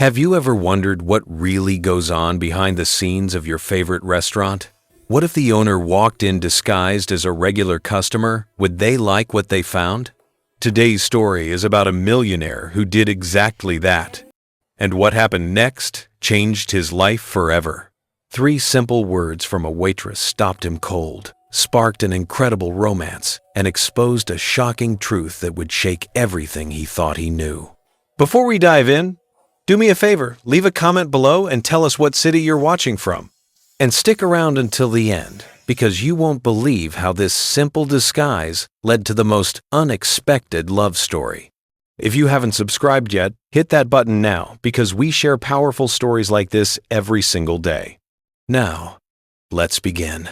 Have you ever wondered what really goes on behind the scenes of your favorite restaurant? What if the owner walked in disguised as a regular customer? Would they like what they found? Today's story is about a millionaire who did exactly that. And what happened next changed his life forever. 3 simple words from a waitress stopped him cold, sparked an incredible romance, and exposed a shocking truth that would shake everything he thought he knew. Before we dive in, do me a favor, leave a comment below and tell us what city you're watching from. And stick around until the end, because you won't believe how this simple disguise led to the most unexpected love story. If you haven't subscribed yet, hit that button now, because we share powerful stories like this every single day. Now, let's begin.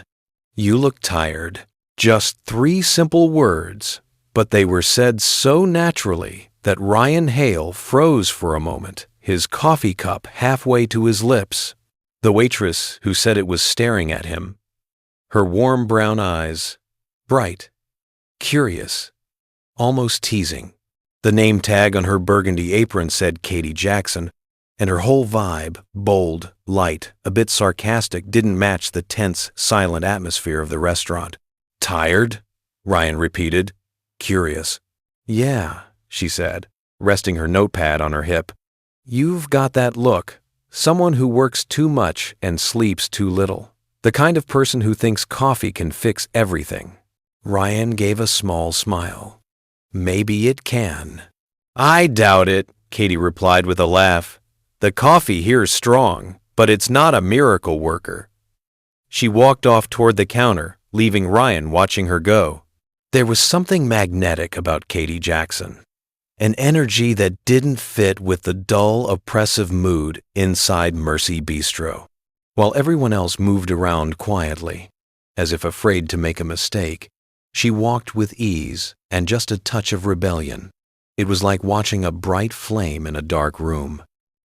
You look tired. Just 3 simple words, but they were said so naturally that Ryan Hale froze for a moment, his coffee cup halfway to his lips. The waitress who said it was staring at him, her warm brown eyes, bright, curious, almost teasing. The name tag on her burgundy apron said Katie Jackson, and her whole vibe, bold, light, a bit sarcastic, didn't match the tense, silent atmosphere of the restaurant. Tired? Ryan repeated, curious. Yeah, she said, resting her notepad on her hip. You've got that look. Someone who works too much and sleeps too little. The kind of person who thinks coffee can fix everything. Ryan gave a small smile. Maybe it can. I doubt it, Katie replied with a laugh. The coffee here's strong, but it's not a miracle worker. She walked off toward the counter, leaving Ryan watching her go. There was something magnetic about Katie Jackson. An energy that didn't fit with the dull, oppressive mood inside Mercy Bistro. While everyone else moved around quietly, as if afraid to make a mistake, she walked with ease and just a touch of rebellion. It was like watching a bright flame in a dark room.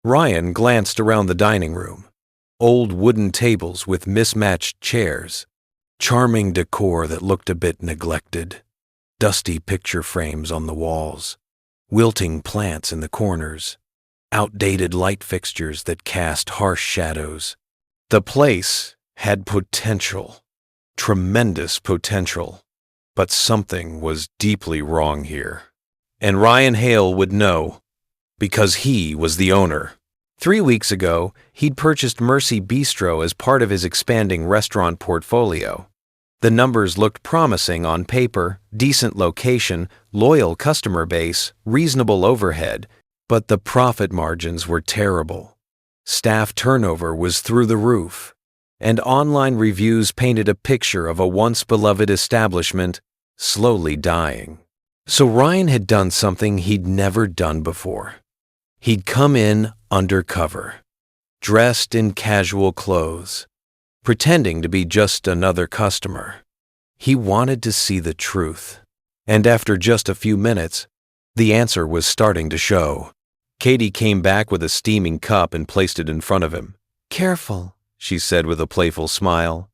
Ryan glanced around the dining room. Old wooden tables with mismatched chairs, charming decor that looked a bit neglected, dusty picture frames on the walls, wilting plants in the corners, outdated light fixtures that cast harsh shadows. The place had potential, tremendous potential, but something was deeply wrong here. And Ryan Hale would know, because he was the owner. 3 weeks ago, he'd purchased Mercy Bistro as part of his expanding restaurant portfolio. The numbers looked promising on paper, decent location, loyal customer base, reasonable overhead, but the profit margins were terrible. Staff turnover was through the roof, and online reviews painted a picture of a once beloved establishment slowly dying. So Ryan had done something he'd never done before. He'd come in undercover, dressed in casual clothes, pretending to be just another customer. He wanted to see the truth. And after just a few minutes, the answer was starting to show. Katie came back with a steaming cup and placed it in front of him. Careful, she said with a playful smile.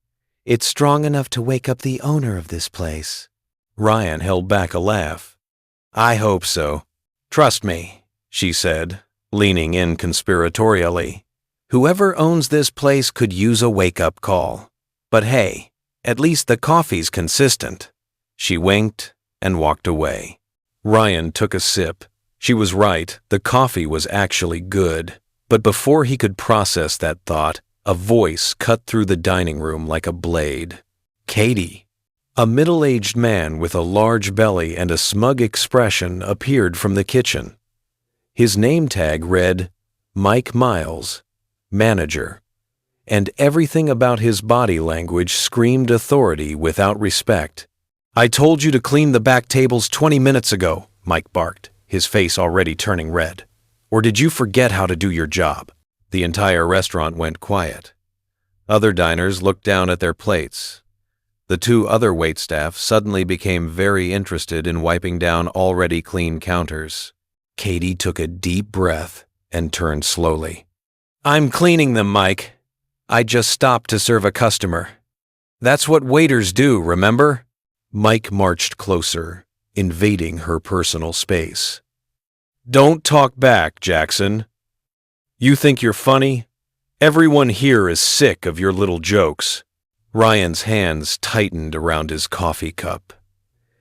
It's strong enough to wake up the owner of this place. Ryan held back a laugh. I hope so. Trust me, she said, leaning in conspiratorially. Whoever owns this place could use a wake-up call. But hey, at least the coffee's consistent. She winked and walked away. Ryan took a sip. She was right, the coffee was actually good. But before he could process that thought, a voice cut through the dining room like a blade. Katie. A middle-aged man with a large belly and a smug expression appeared from the kitchen. His name tag read, Mike Miles, manager, and everything about his body language screamed authority without respect. I told you to clean the back tables 20 minutes ago, Mike barked, his face already turning red. Or did you forget how to do your job? The entire restaurant went quiet. Other diners looked down at their plates. The 2 other waitstaff suddenly became very interested in wiping down already clean counters. Katie took a deep breath and turned slowly. I'm cleaning them, Mike. I just stopped to serve a customer. That's what waiters do, remember? Mike marched closer, invading her personal space. Don't talk back, Jackson. You think you're funny? Everyone here is sick of your little jokes. Ryan's hands tightened around his coffee cup.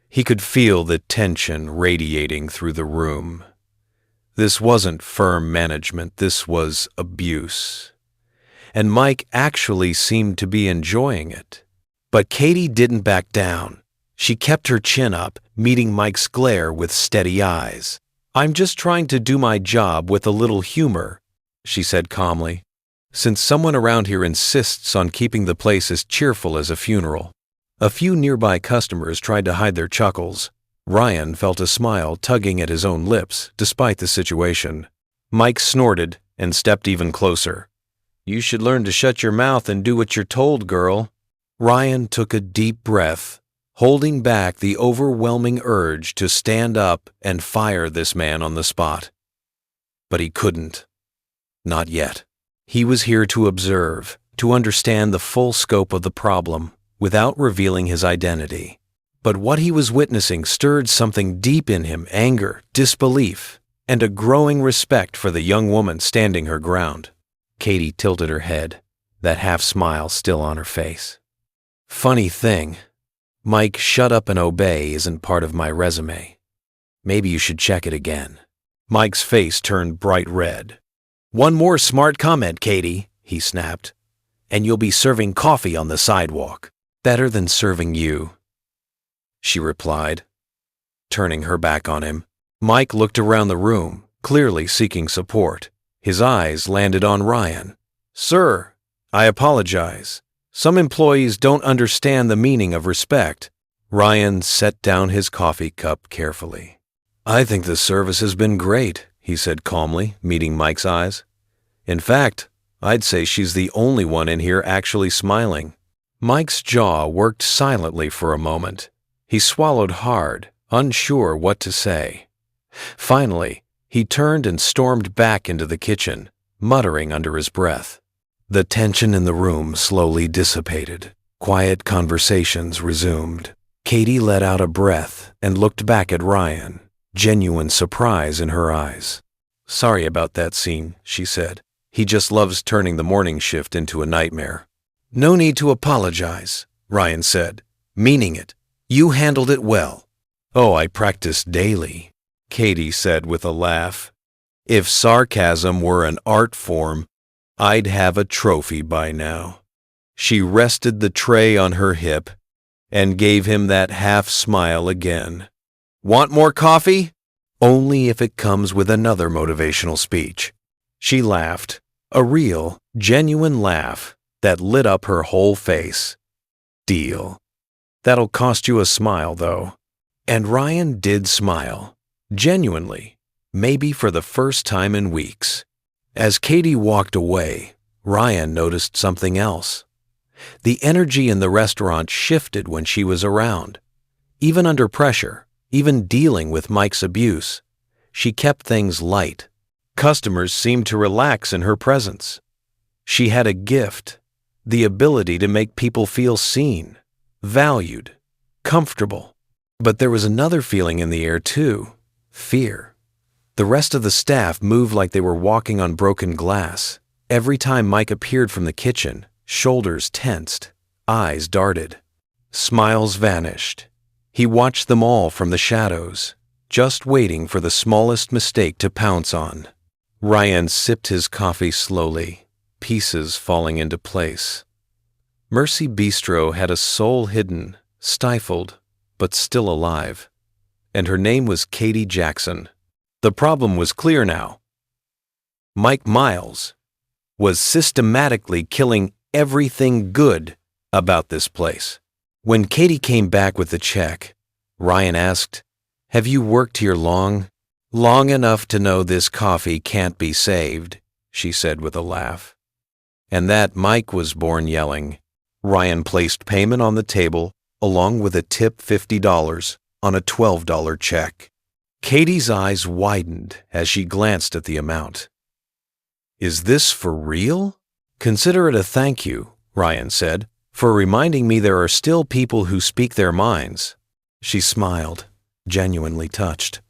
He could feel the tension radiating through the room. This wasn't firm management, this was abuse. And Mike actually seemed to be enjoying it. But Katie didn't back down. She kept her chin up, meeting Mike's glare with steady eyes. "I'm just trying to do my job with a little humor," she said calmly, "since someone around here insists on keeping the place as cheerful as a funeral." A few nearby customers tried to hide their chuckles. Ryan felt a smile tugging at his own lips, despite the situation. Mike snorted and stepped even closer. "You should learn to shut your mouth and do what you're told, girl." Ryan took a deep breath, holding back the overwhelming urge to stand up and fire this man on the spot. But he couldn't. Not yet. He was here to observe, to understand the full scope of the problem, without revealing his identity. But what he was witnessing stirred something deep in him: anger, disbelief, and a growing respect for the young woman standing her ground. Katie tilted her head, that half-smile still on her face. "Funny thing, Mike, shut up and obey isn't part of my resume. Maybe you should check it again." Mike's face turned bright red. "One more smart comment, Katie," he snapped, "and you'll be serving coffee on the sidewalk." "Better than serving you," she replied, turning her back on him. Mike looked around the room, clearly seeking support. His eyes landed on Ryan. "Sir, I apologize. Some employees don't understand the meaning of respect." Ryan set down his coffee cup carefully. "I think the service has been great," he said calmly, meeting Mike's eyes. "In fact, I'd say she's the only one in here actually smiling." Mike's jaw worked silently for a moment. He swallowed hard, unsure what to say. Finally, he turned and stormed back into the kitchen, muttering under his breath. The tension in the room slowly dissipated. Quiet conversations resumed. Katie let out a breath and looked back at Ryan, genuine surprise in her eyes. "Sorry about that scene," she said. "He just loves turning the morning shift into a nightmare." "No need to apologize," Ryan said, meaning it. "You handled it well." "Oh, I practice daily," Katie said with a laugh. "If sarcasm were an art form, I'd have a trophy by now." She rested the tray on her hip and gave him that half-smile again. "Want more coffee?" "Only if it comes with another motivational speech." She laughed, a real, genuine laugh that lit up her whole face. "Deal. That'll cost you a smile, though." And Ryan did smile, genuinely, maybe for the first time in weeks. As Katie walked away, Ryan noticed something else. The energy in the restaurant shifted when she was around. Even under pressure, even dealing with Mike's abuse, she kept things light. Customers seemed to relax in her presence. She had a gift, the ability to make people feel seen, valued, comfortable. But there was another feeling in the air too: fear. The rest of the staff moved like they were walking on broken glass. Every time Mike appeared from the kitchen, shoulders tensed, eyes darted. Smiles vanished. He watched them all from the shadows, just waiting for the smallest mistake to pounce on. Ryan sipped his coffee slowly, pieces falling into place. Mercy Bistro had a soul hidden, stifled, but still alive, and her name was Katie Jackson. The problem was clear now. Mike Miles was systematically killing everything good about this place. When Katie came back with the check, Ryan asked, "Have you worked here long?" "Long enough to know this coffee can't be saved," she said with a laugh. And that Mike was born yelling. Ryan placed payment on the table, along with a tip $50 on a $12 check. Katie's eyes widened as she glanced at the amount. "Is this for real?" "Consider it a thank you," Ryan said, "for reminding me there are still people who speak their minds." She smiled, genuinely touched.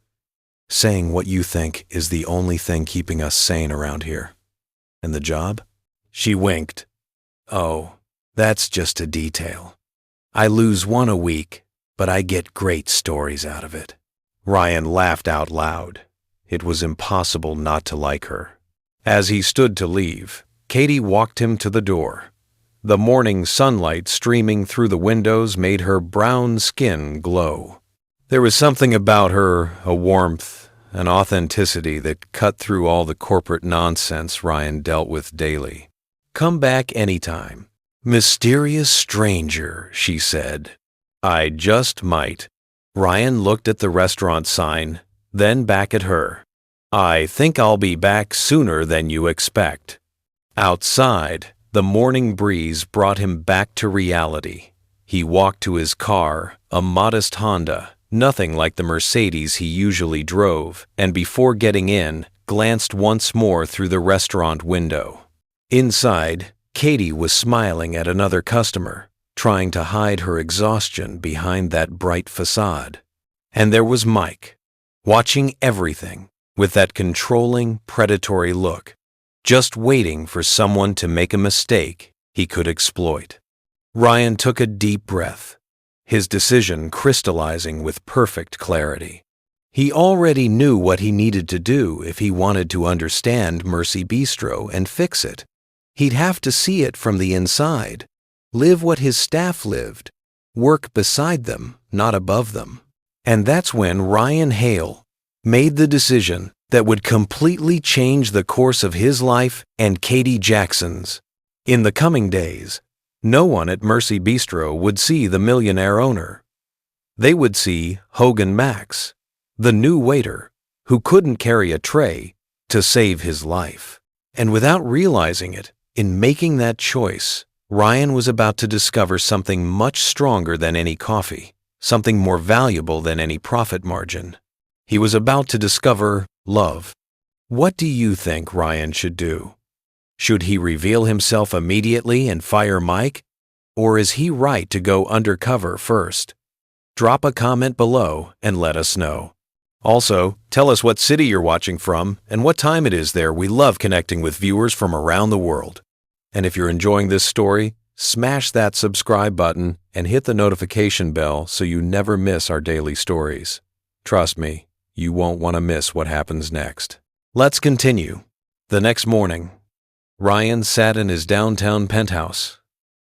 "Saying what you think is the only thing keeping us sane around here." And the job? She winked. Oh, that's just a detail. I lose one a week, but I get great stories out of it. Ryan laughed out loud. It was impossible not to like her. As he stood to leave, Katie walked him to the door. The morning sunlight streaming through the windows made her brown skin glow. There was something about her, a warmth, an authenticity that cut through all the corporate nonsense Ryan dealt with daily. Come back anytime. Mysterious stranger, she said. I just might. Ryan looked at the restaurant sign, then back at her. I think I'll be back sooner than you expect. Outside, the morning breeze brought him back to reality. He walked to his car, a modest Honda, nothing like the Mercedes he usually drove, and before getting in, glanced once more through the restaurant window. Inside, Katie was smiling at another customer, trying to hide her exhaustion behind that bright facade. And there was Mike, watching everything with that controlling, predatory look, just waiting for someone to make a mistake he could exploit. Ryan took a deep breath, his decision crystallizing with perfect clarity. He already knew what he needed to do if he wanted to understand Mercy Bistro and fix it. He'd have to see it from the inside, live what his staff lived, work beside them, not above them. And that's when Ryan Hale made the decision that would completely change the course of his life and Katie Jackson's. In the coming days, no one at Mercy Bistro would see the millionaire owner. They would see Hogan Max, the new waiter who couldn't carry a tray to save his life. And without realizing it, in making that choice, Ryan was about to discover something much stronger than any coffee, something more valuable than any profit margin. He was about to discover love. What do you think Ryan should do? Should he reveal himself immediately and fire Mike? Or is he right to go undercover first? Drop a comment below and let us know. Also, tell us what city you're watching from and what time it is there. We love connecting with viewers from around the world. And if you're enjoying this story, smash that subscribe button and hit the notification bell so you never miss our daily stories. Trust me, you won't want to miss what happens next. Let's continue. The next morning, Ryan sat in his downtown penthouse,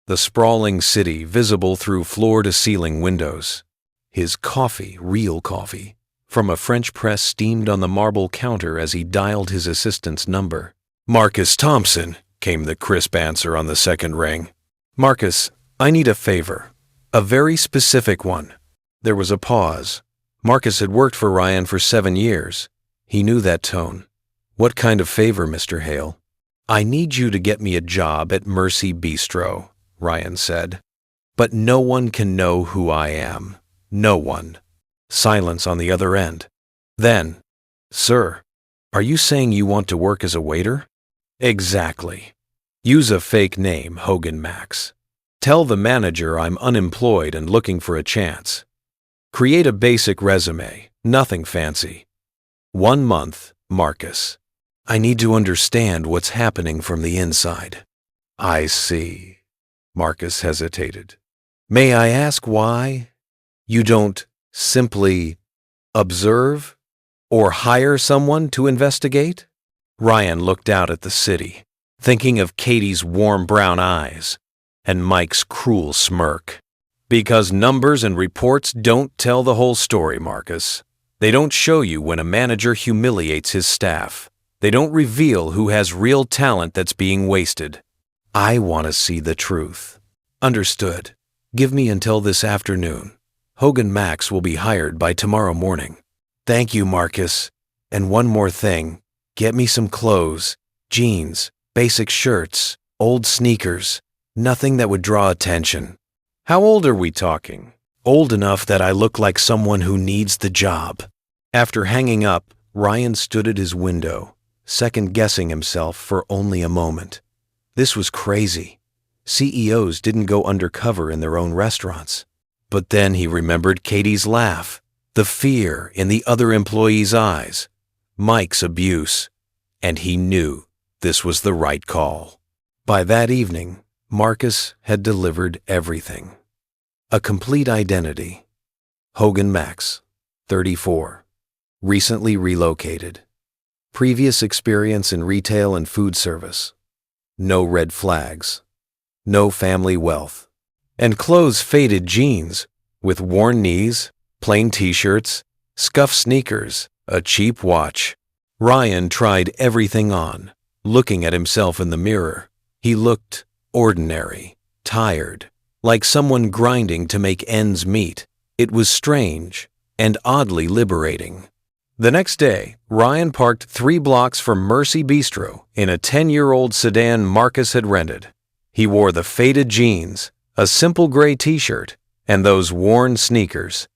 the sprawling city visible through floor-to-ceiling windows. His coffee, real coffee, from a French press steamed on the marble counter as he dialed his assistant's number. Marcus Thompson, came the crisp answer on the second ring. Marcus, I need a favor. A very specific one. There was a pause. Marcus had worked for Ryan for 7 years. He knew that tone. What kind of favor, Mr. Hale? I need you to get me a job at Mercy Bistro, Ryan said. But no one can know who I am. No one. Silence on the other end. Then, Sir, are you saying you want to work as a waiter? Exactly. Use a fake name, Hogan Max. Tell the manager I'm unemployed and looking for a chance. Create a basic resume, nothing fancy. 1 month, Marcus. I need to understand what's happening from the inside. I see. Marcus hesitated. May I ask why? You don't simply observe or hire someone to investigate? Ryan looked out at the city, thinking of Katie's warm brown eyes and Mike's cruel smirk. Because numbers and reports don't tell the whole story, Marcus. They don't show you when a manager humiliates his staff. They don't reveal who has real talent that's being wasted. I want to see the truth. Understood. Give me until this afternoon. Hogan Max will be hired by tomorrow morning. Thank you, Marcus. And one more thing. Get me some clothes, jeans, basic shirts, old sneakers, nothing that would draw attention. How old are we talking? Old enough that I look like someone who needs the job. After hanging up, Ryan stood at his window, second-guessing himself for only a moment. This was crazy. CEOs didn't go undercover in their own restaurants. But then he remembered Katie's laugh, the fear in the other employees' eyes, Mike's abuse, and he knew This was the right call. By that evening, Marcus had delivered everything. A complete identity. Hogan Max, 34. Recently relocated. Previous experience in retail and food service. No red flags. No family wealth. And clothes-faded jeans with worn knees, plain t-shirts, scuffed sneakers, a cheap watch. Ryan tried everything on. Looking at himself in the mirror, he looked ordinary, tired, like someone grinding to make ends meet. It was strange and oddly liberating. The next day, Ryan parked 3 blocks from Mercy Bistro in a 10-year-old sedan Marcus had rented. He wore the faded jeans, a simple gray t-shirt, and those worn sneakers.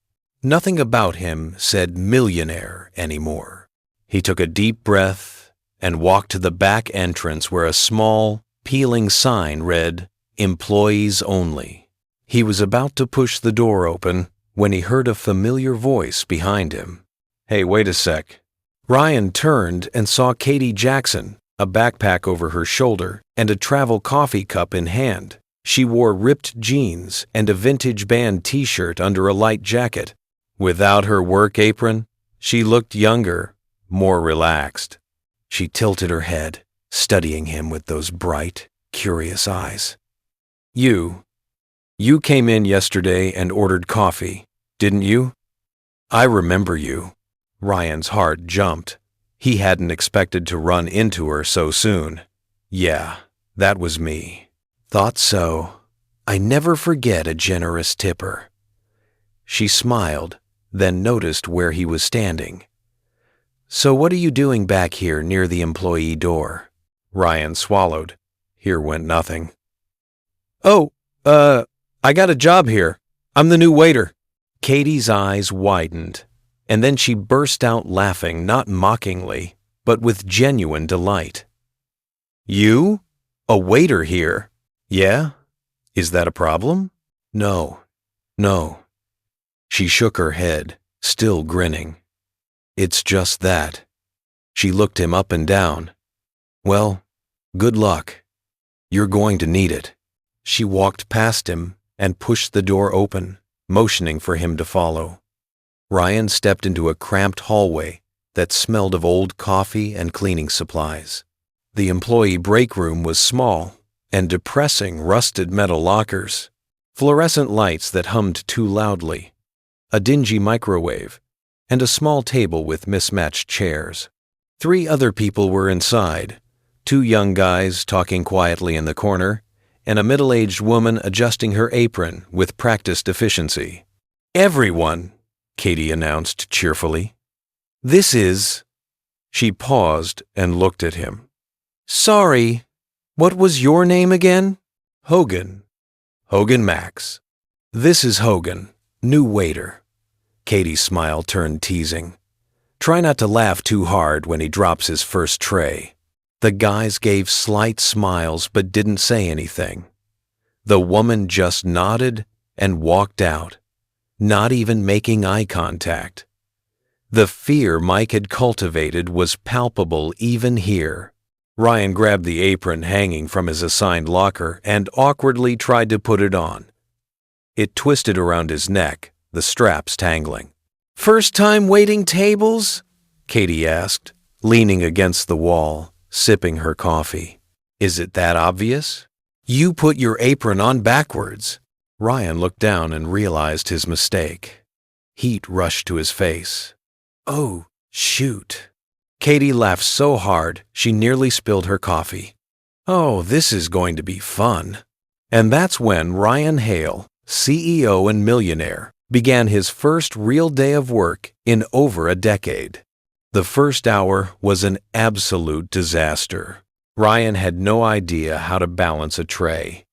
Nothing about him said Millionaire anymore. He took a deep breath and walked to the back entrance where a small, peeling sign read, "Employees Only." He was about to push the door open when he heard a familiar voice behind him. "Hey, wait a sec." Ryan turned and saw Katie Jackson, a backpack over her shoulder and a travel coffee cup in hand. She wore ripped jeans and a vintage band t-shirt under a light jacket. Without her work apron, she looked younger, more relaxed. She tilted her head, studying him with those bright, curious eyes. You came in yesterday and ordered coffee, didn't you?" "I remember you." Ryan's heart jumped. He hadn't expected to run into her so soon. "Yeah, that was me." "Thought so. I never forget a generous tipper." She smiled, then noticed where he was standing. "So what are you doing back here near the employee door?" Ryan swallowed. Here went nothing. "Oh, I got a job here. I'm the new waiter." Katie's eyes widened, and then she burst out laughing, not mockingly, but with genuine delight. "You? A waiter here? Yeah? Is that a problem?" No. She shook her head, still grinning. "It's just that." She looked him up and down. "Well, good luck. You're going to need it." She walked past him and pushed the door open, motioning for him to follow. Ryan stepped into a cramped hallway that smelled of old coffee and cleaning supplies. The employee break room was small and depressing rusted metal lockers, fluorescent lights that hummed too loudly, a dingy microwave, and a small table with mismatched chairs. 3 other people were inside, 2 young guys talking quietly in the corner, and a middle-aged woman adjusting her apron with practiced efficiency. "Everyone," Katie announced cheerfully. "This is—" She paused and looked at him. "Sorry, what was your name again?" "Hogan. Hogan Max. This is Hogan, new waiter." Katie's smile turned teasing. "Try not to laugh too hard when he drops his first tray." The guys gave slight smiles but didn't say anything. The woman just nodded and walked out, not even making eye contact. The fear Mike had cultivated was palpable even here. Ryan grabbed the apron hanging from his assigned locker and awkwardly tried to put it on. It twisted around his neck, the straps tangling. "First time waiting tables?" Katie asked, leaning against the wall, sipping her coffee. "Is it that obvious? You put your apron on backwards." Ryan looked down and realized his mistake. Heat rushed to his face. "Oh, shoot." Katie laughed so hard she nearly spilled her coffee. "Oh, this is going to be fun." And that's when Ryan Hale, CEO and Millionaire, began his first real day of work in over a decade. The first hour was an absolute disaster. Ryan had no idea how to balance a tray.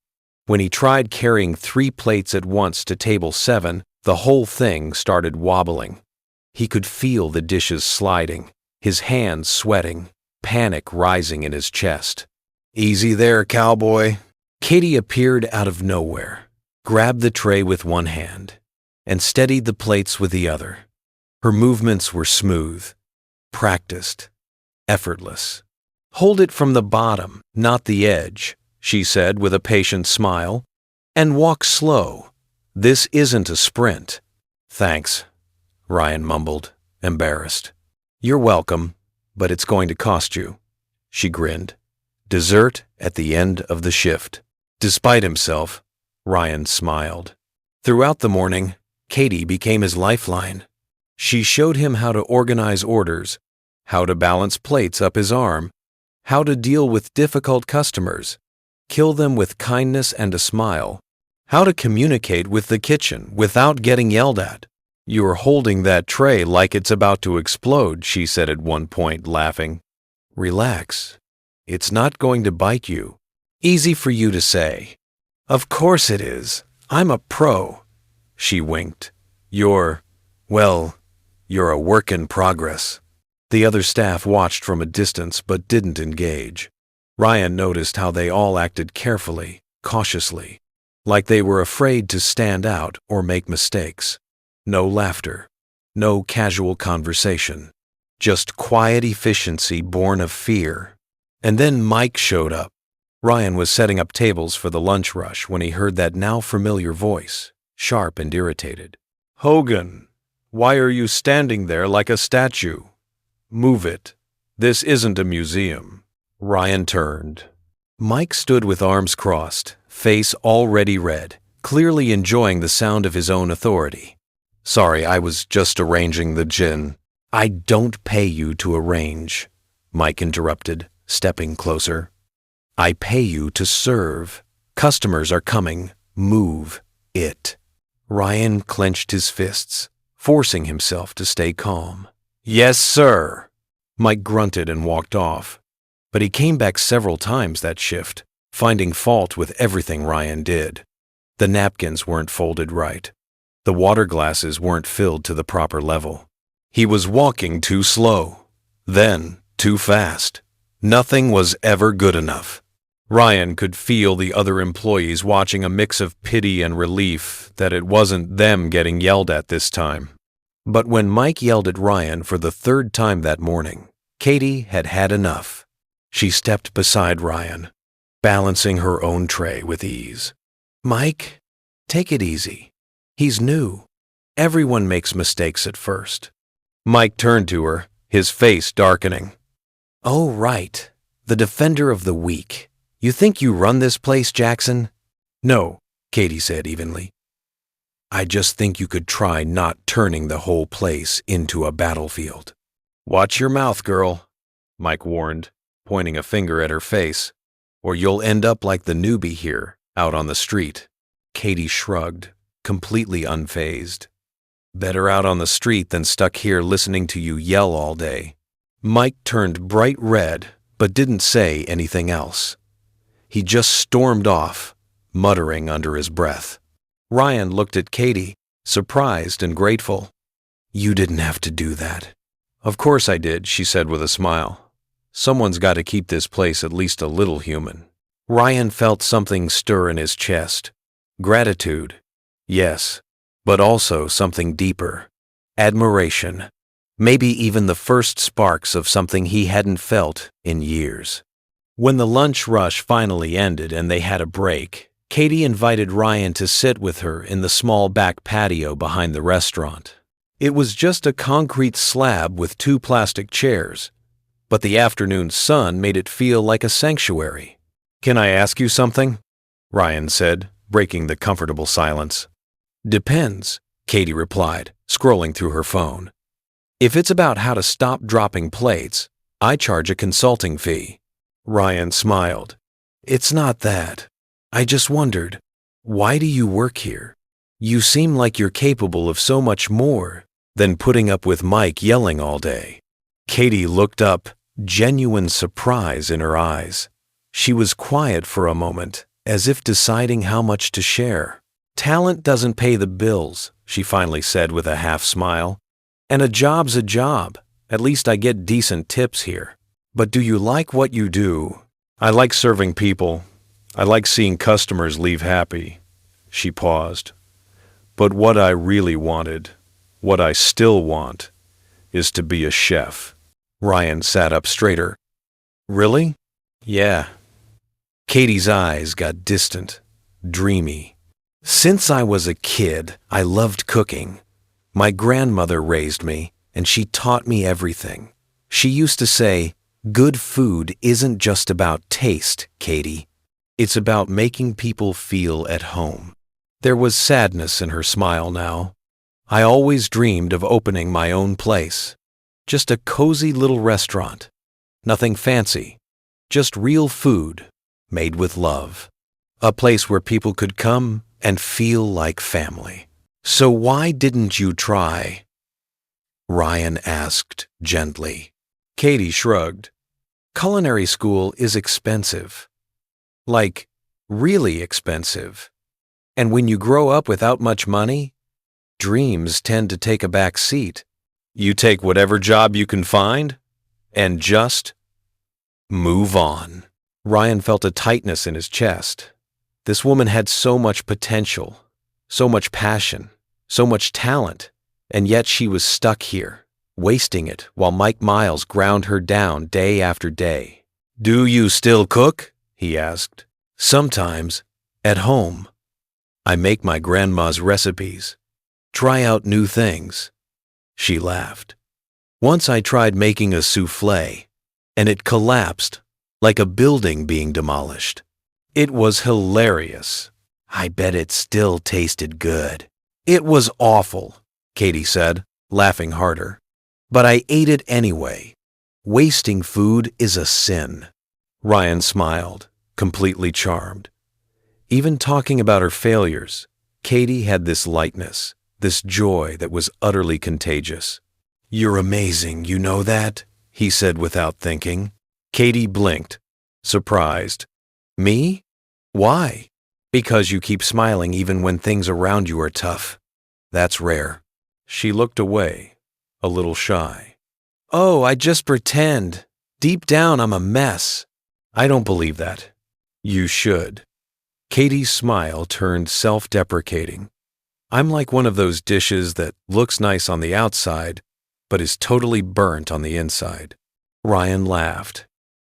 When he tried carrying 3 plates at once to table 7, the whole thing started wobbling. He could feel the dishes sliding, his hands sweating, panic rising in his chest. "Easy there, cowboy." Katie appeared out of nowhere, grabbed the tray with one hand, and steadied the plates with the other. Her movements were smooth, practiced, effortless. Hold it from the bottom, not the edge, she said with a patient smile. And walk slow. This isn't a sprint. Thanks, Ryan mumbled, embarrassed. You're welcome, but it's going to cost you. She grinned. Dessert at the end of the shift. Despite himself, Ryan smiled. Throughout the morning, Katie became his lifeline. She showed him how to organize orders, how to balance plates up his arm, how to deal with difficult customers, kill them with kindness and a smile, how to communicate with the kitchen without getting yelled at. You're holding that tray like it's about to explode, she said at one point, laughing. Relax. It's not going to bite you. Easy for you to say. Of course it is. I'm a pro. She winked. You're a work in progress. The other staff watched from a distance but didn't engage. Ryan noticed how they all acted carefully, cautiously, like they were afraid to stand out or make mistakes. No laughter, no casual conversation, just quiet efficiency born of fear. And then Mike showed up. Ryan was setting up tables for the lunch rush when he heard that now familiar voice, sharp and irritated. Hogan, why are you standing there like a statue? Move it. This isn't a museum. Ryan turned. Mike stood with arms crossed, face already red, clearly enjoying the sound of his own authority. Sorry, I was just arranging the gin. I don't pay you to arrange, Mike interrupted, stepping closer. I pay you to serve. Customers are coming. Move it. Ryan clenched his fists, forcing himself to stay calm. Yes, sir. Mike grunted and walked off. But he came back several times that shift, finding fault with everything Ryan did. The napkins weren't folded right. The water glasses weren't filled to the proper level. He was walking too slow, then too fast. Nothing was ever good enough. Ryan could feel the other employees watching, a mix of pity and relief that it wasn't them getting yelled at this time. But when Mike yelled at Ryan for the third time that morning, Katie had had enough. She stepped beside Ryan, balancing her own tray with ease. Mike, take it easy. He's new. Everyone makes mistakes at first. Mike turned to her, his face darkening. Oh, right. The defender of the weak. You think you run this place, Jackson? No, Katie said evenly. I just think you could try not turning the whole place into a battlefield. Watch your mouth, girl, Mike warned, pointing a finger at her face, or you'll end up like the newbie here, out on the street. Katie shrugged, completely unfazed. Better out on the street than stuck here listening to you yell all day. Mike turned bright red, but didn't say anything else. He just stormed off, muttering under his breath. Ryan looked at Katie, surprised and grateful. You didn't have to do that. Of course I did, she said with a smile. Someone's got to keep this place at least a little human. Ryan felt something stir in his chest. Gratitude, yes, but also something deeper. Admiration, maybe even the first sparks of something he hadn't felt in years. When the lunch rush finally ended and they had a break, Katie invited Ryan to sit with her in the small back patio behind the restaurant. It was just a concrete slab with 2 plastic chairs, but the afternoon sun made it feel like a sanctuary. Can I ask you something? Ryan said, breaking the comfortable silence. Depends, Katie replied, scrolling through her phone. If it's about how to stop dropping plates, I charge a consulting fee. Ryan smiled. It's not that. I just wondered, why do you work here? You seem like you're capable of so much more than putting up with Mike yelling all day. Katie looked up, genuine surprise in her eyes. She was quiet for a moment, as if deciding how much to share. Talent doesn't pay the bills, she finally said with a half smile. And a job's a job. At least I get decent tips here. But do you like what you do? I like serving people. I like seeing customers leave happy. She paused. But what I really wanted, what I still want, is to be a chef. Ryan sat up straighter. Really? Yeah. Katie's eyes got distant, dreamy. Since I was a kid, I loved cooking. My grandmother raised me, and she taught me everything. She used to say, "Good food isn't just about taste, Katie. It's about making people feel at home." There was sadness in her smile now. I always dreamed of opening my own place. Just a cozy little restaurant. Nothing fancy. Just real food, made with love. A place where people could come and feel like family. "So why didn't you try?" Ryan asked gently. Katie shrugged. "Culinary school is expensive. Like, really expensive. And when you grow up without much money, dreams tend to take a back seat. You take whatever job you can find and just move on." Ryan felt a tightness in his chest. This woman had so much potential, so much passion, so much talent, and yet she was stuck here, wasting it while Mike Miles ground her down day after day. "Do you still cook?" he asked. "Sometimes, at home. I make my grandma's recipes. Try out new things." She laughed. "Once I tried making a souffle, and it collapsed like a building being demolished. It was hilarious. I bet it still tasted good." "It was awful," Katie said, laughing harder. "But I ate it anyway. Wasting food is a sin." Ryan smiled, completely charmed. Even talking about her failures, Katie had this lightness, this joy that was utterly contagious. "You're amazing, you know that?" he said without thinking. Katie blinked, surprised. "Me? Why?" "Because you keep smiling even when things around you are tough. That's rare." She looked away, a little shy. "Oh, I just pretend. Deep down, I'm a mess." "I don't believe that." "You should." Katie's smile turned self-deprecating. "I'm like one of those dishes that looks nice on the outside, but is totally burnt on the inside." Ryan laughed.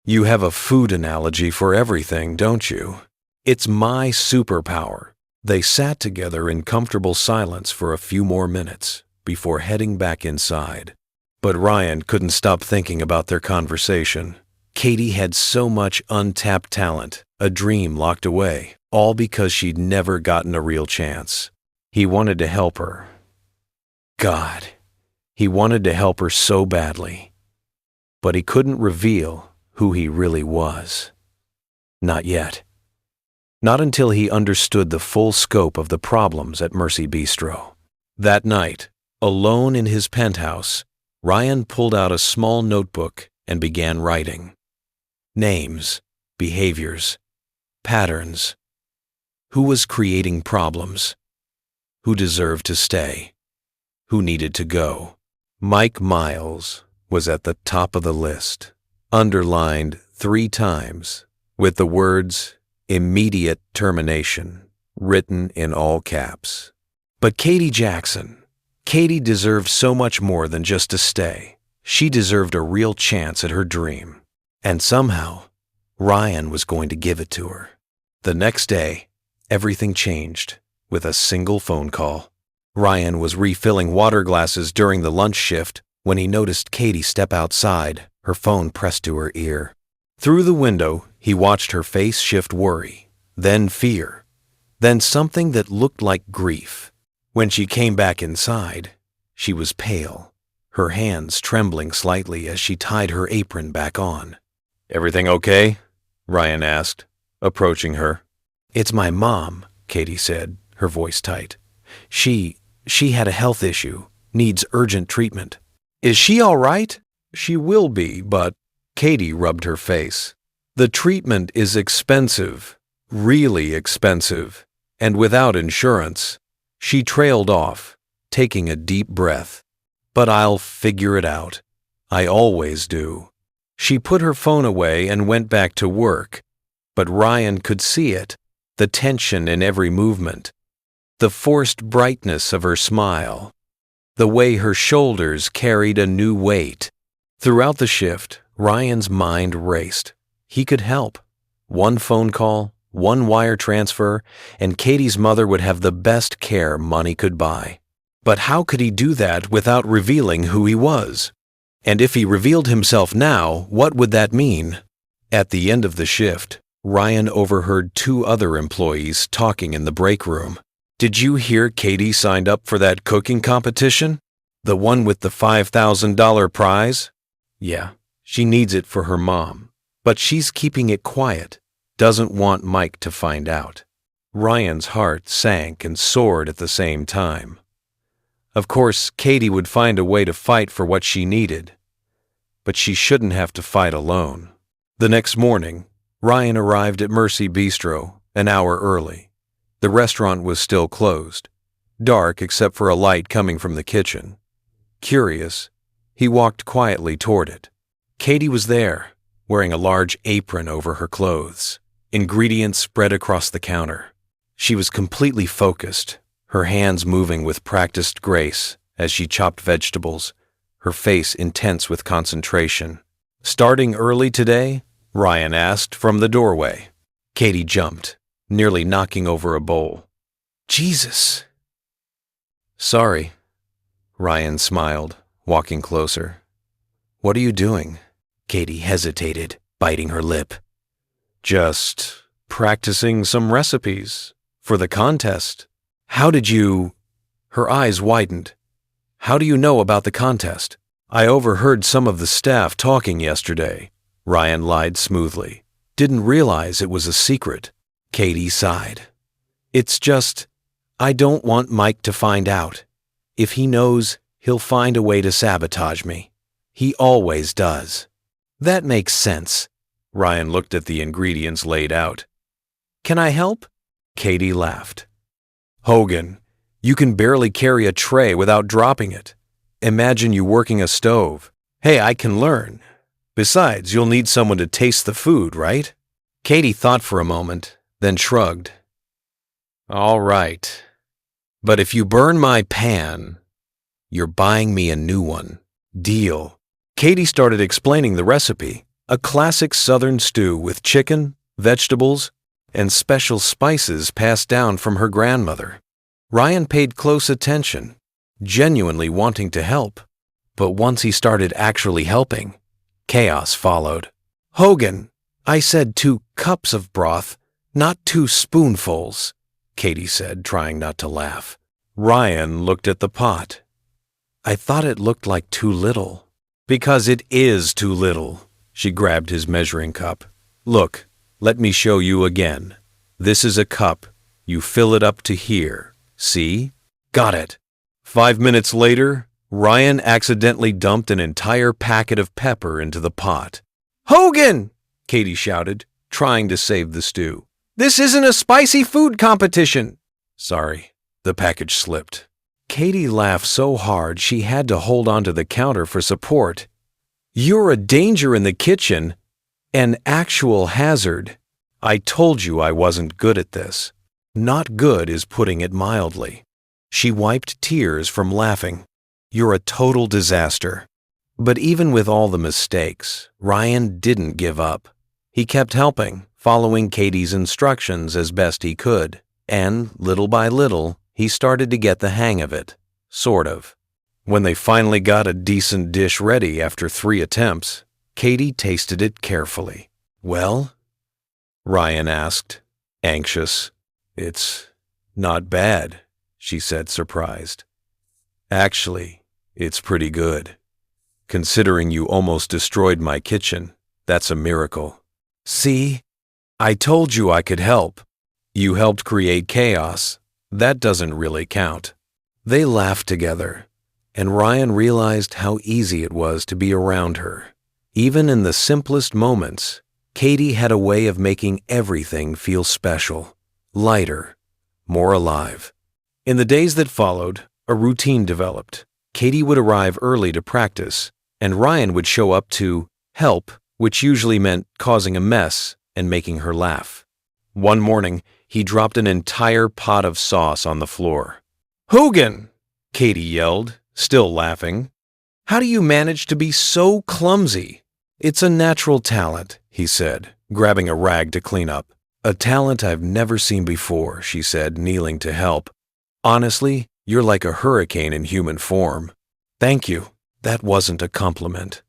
"You have a food analogy for everything, don't you? It's my superpower." They sat together in comfortable silence for a few more minutes before heading back inside. But Ryan couldn't stop thinking about their conversation. Katie had so much untapped talent, a dream locked away, all because she'd never gotten a real chance. He wanted to help her. God, he wanted to help her so badly. But he couldn't reveal who he really was. Not yet. Not until he understood the full scope of the problems at Mercy Bistro. That night, alone in his penthouse, Ryan pulled out a small notebook and began writing. Names, behaviors, patterns. Who was creating problems? Who deserved to stay? Who needed to go? Mike Miles was at the top of the list, underlined 3 times, with the words "immediate termination" written in all caps. But Katie Jackson, Katie deserved so much more than just to stay. She deserved a real chance at her dream. And somehow, Ryan was going to give it to her. The next day, everything changed with a single phone call. Ryan was refilling water glasses during the lunch shift when he noticed Katie step outside, her phone pressed to her ear. Through the window, he watched her face shift worry, then fear, then something that looked like grief. When she came back inside, she was pale, her hands trembling slightly as she tied her apron back on. "Everything okay?" Ryan asked, approaching her. "It's my mom," Katie said, her voice tight. She had a health issue, needs urgent treatment." "Is she all right?" "She will be, but..." Katie rubbed her face. "The treatment is expensive, really expensive, and without insurance." She trailed off, taking a deep breath. "But I'll figure it out. I always do." She put her phone away and went back to work. But Ryan could see it, the tension in every movement, the forced brightness of her smile, the way her shoulders carried a new weight. Throughout the shift, Ryan's mind raced. He could help. One phone call, one wire transfer, and Katie's mother would have the best care money could buy. But how could he do that without revealing who he was? And if he revealed himself now, what would that mean? At the end of the shift, Ryan overheard two other employees talking in the break room. "Did you hear Katie signed up for that cooking competition? The one with the $5,000 prize?" "Yeah, she needs it for her mom, but she's keeping it quiet. Doesn't want Mike to find out." Ryan's heart sank and soared at the same time. Of course, Katie would find a way to fight for what she needed, but she shouldn't have to fight alone. The next morning, Ryan arrived at Mercy Bistro an hour early. The restaurant was still closed, dark except for a light coming from the kitchen. Curious, he walked quietly toward it. Katie was there, wearing a large apron over her clothes, ingredients spread across the counter. She was completely focused, her hands moving with practiced grace as she chopped vegetables, her face intense with concentration. "Starting early today?" Ryan asked from the doorway. Katie jumped, nearly knocking over a bowl. "Jesus!" "Sorry." Ryan smiled, walking closer. "What are you doing?" Katie hesitated, biting her lip. "Just practicing some recipes for the contest." "How did you—" Her eyes widened. "How do you know about the contest?" "I overheard some of the staff talking yesterday." Ryan lied smoothly. "Didn't realize it was a secret." Katie sighed. "It's just, I don't want Mike to find out. If he knows, he'll find a way to sabotage me. He always does." "That makes sense." Ryan looked at the ingredients laid out. "Can I help?" Katie laughed. "Hogan, you can barely carry a tray without dropping it. Imagine you working a stove. Hey, I can learn. Besides, you'll need someone to taste the food, right?" Katie thought for a moment, then shrugged. "All right. But if you burn my pan, you're buying me a new one. Deal." Katie started explaining the recipe, a classic Southern stew with chicken, vegetables, and special spices passed down from her grandmother. Ryan paid close attention, genuinely wanting to help. But once he started actually helping, chaos followed. "Hogan, I said 2 cups of broth, not 2 spoonfuls," Katie said, trying not to laugh. Ryan looked at the pot. "I thought it looked like too little." "Because it is too little." She grabbed his measuring cup. "Look, let me show you again. This is a cup. You fill it up to here. See? Got it." 5 minutes later, Ryan accidentally dumped an entire packet of pepper into the pot. "Hogan!" Katie shouted, trying to save the stew. "This isn't a spicy food competition." "Sorry." The package slipped. Katie laughed so hard she had to hold onto the counter for support. "You're a danger in the kitchen. An actual hazard. I told you I wasn't good at this." Not good is putting it mildly. She wiped tears from laughing. "You're a total disaster." But even with all the mistakes, Ryan didn't give up. He kept helping, following Katie's instructions as best he could, and little by little, he started to get the hang of it, sort of. When they finally got a decent dish ready after 3 attempts, Katie tasted it carefully. "Well?" Ryan asked, anxious. "It's not bad," she said, surprised. "Actually, it's pretty good. Considering you almost destroyed my kitchen, that's a miracle." "See? I told you I could help." "You helped create chaos. That doesn't really count." They laughed together, and Ryan realized how easy it was to be around her. Even in the simplest moments, Katie had a way of making everything feel special, lighter, more alive. In the days that followed, a routine developed. Katie would arrive early to practice, and Ryan would show up to help, which usually meant causing a mess and making her laugh. One morning, he dropped an entire pot of sauce on the floor. "Hogan!" Katie yelled, still laughing. "How do you manage to be so clumsy?" It's a natural talent, he said, grabbing a rag to clean up. A talent I've never seen before, she said, kneeling to help. Honestly, you're like a hurricane in human form. Thank you. That wasn't a compliment.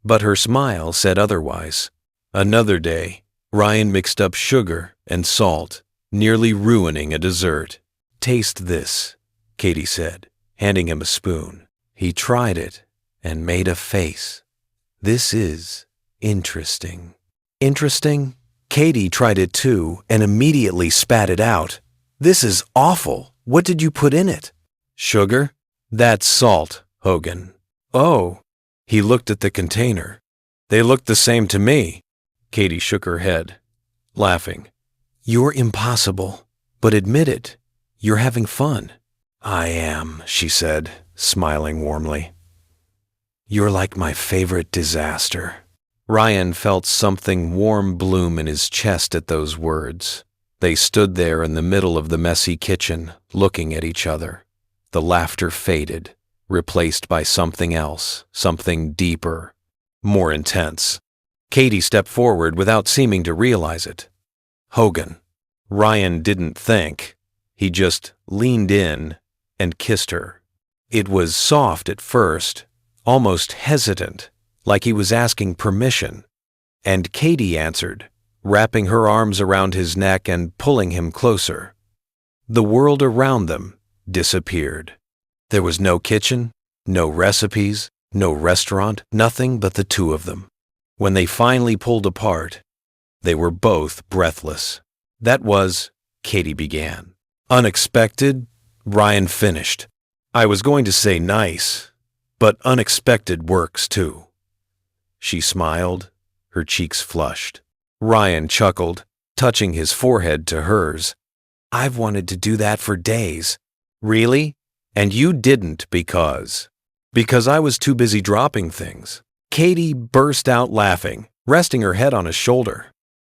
But her smile said otherwise. Another day, Ryan mixed up sugar and salt, nearly ruining a dessert. Taste this, Katie said, handing him a spoon. He tried it and made a face. This is interesting. Interesting? Katie tried it too and immediately spat it out. This is awful. What did you put in it? Sugar? That's salt, Hogan. Oh. He looked at the container. They looked the same to me. Katie shook her head, laughing. You're impossible, but admit it. You're having fun. I am, she said, smiling warmly. You're like my favorite disaster. Ryan felt something warm bloom in his chest at those words. They stood there in the middle of the messy kitchen, looking at each other. The laughter faded, replaced by something else, something deeper, more intense. Katie stepped forward without seeming to realize it. Hogan. Ryan didn't think. He just leaned in and kissed her. It was soft at first, almost hesitant, like he was asking permission. And Katie answered, wrapping her arms around his neck and pulling him closer. The world around them disappeared. There was no kitchen, no recipes, no restaurant, nothing but the two of them. When they finally pulled apart, they were both breathless. That was, Katie began. Unexpected, Ryan finished. I was going to say nice, but unexpected works too. She smiled, her cheeks flushed. Ryan chuckled, touching his forehead to hers. I've wanted to do that for days. Really? And you didn't because I was too busy dropping things. Katie burst out laughing, resting her head on his shoulder.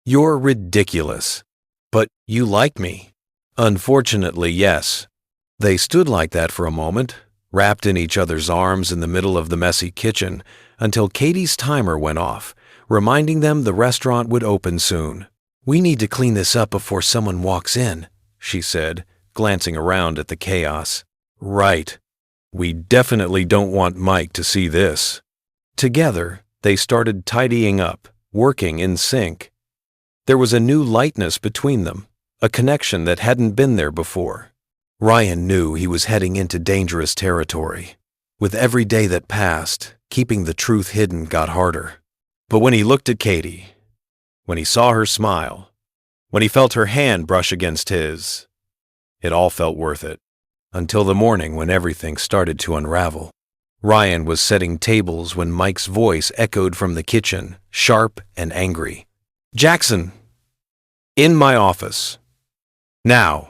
You're ridiculous. But you like me. Unfortunately, yes. They stood like that for a moment, wrapped in each other's arms in the middle of the messy kitchen, until Katie's timer went off, reminding them the restaurant would open soon. We need to clean this up before someone walks in, she said, glancing around at the chaos. Right. We definitely don't want Mike to see this. Together, they started tidying up, working in sync. There was a new lightness between them, a connection that hadn't been there before. Ryan knew he was heading into dangerous territory. With every day that passed, keeping the truth hidden got harder. But when he looked at Katie, when he saw her smile, when he felt her hand brush against his, it all felt worth it. Until the morning when everything started to unravel. Ryan was setting tables when Mike's voice echoed from the kitchen, sharp and angry. Jackson, in my office. Now.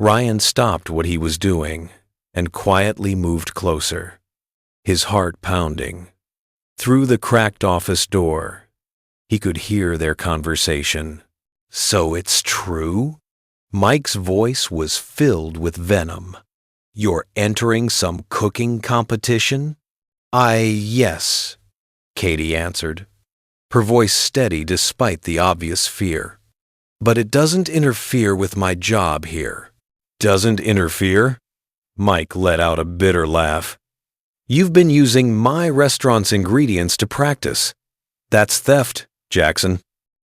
Ryan stopped what he was doing and quietly moved closer, his heart pounding. Through the cracked office door, he could hear their conversation. So it's true? Mike's voice was filled with venom. You're entering some cooking competition? Yes, Katie answered, her voice steady despite the obvious fear. But it doesn't interfere with my job here. Doesn't interfere? Mike let out a bitter laugh. You've been using my restaurant's ingredients to practice. That's theft, Jackson.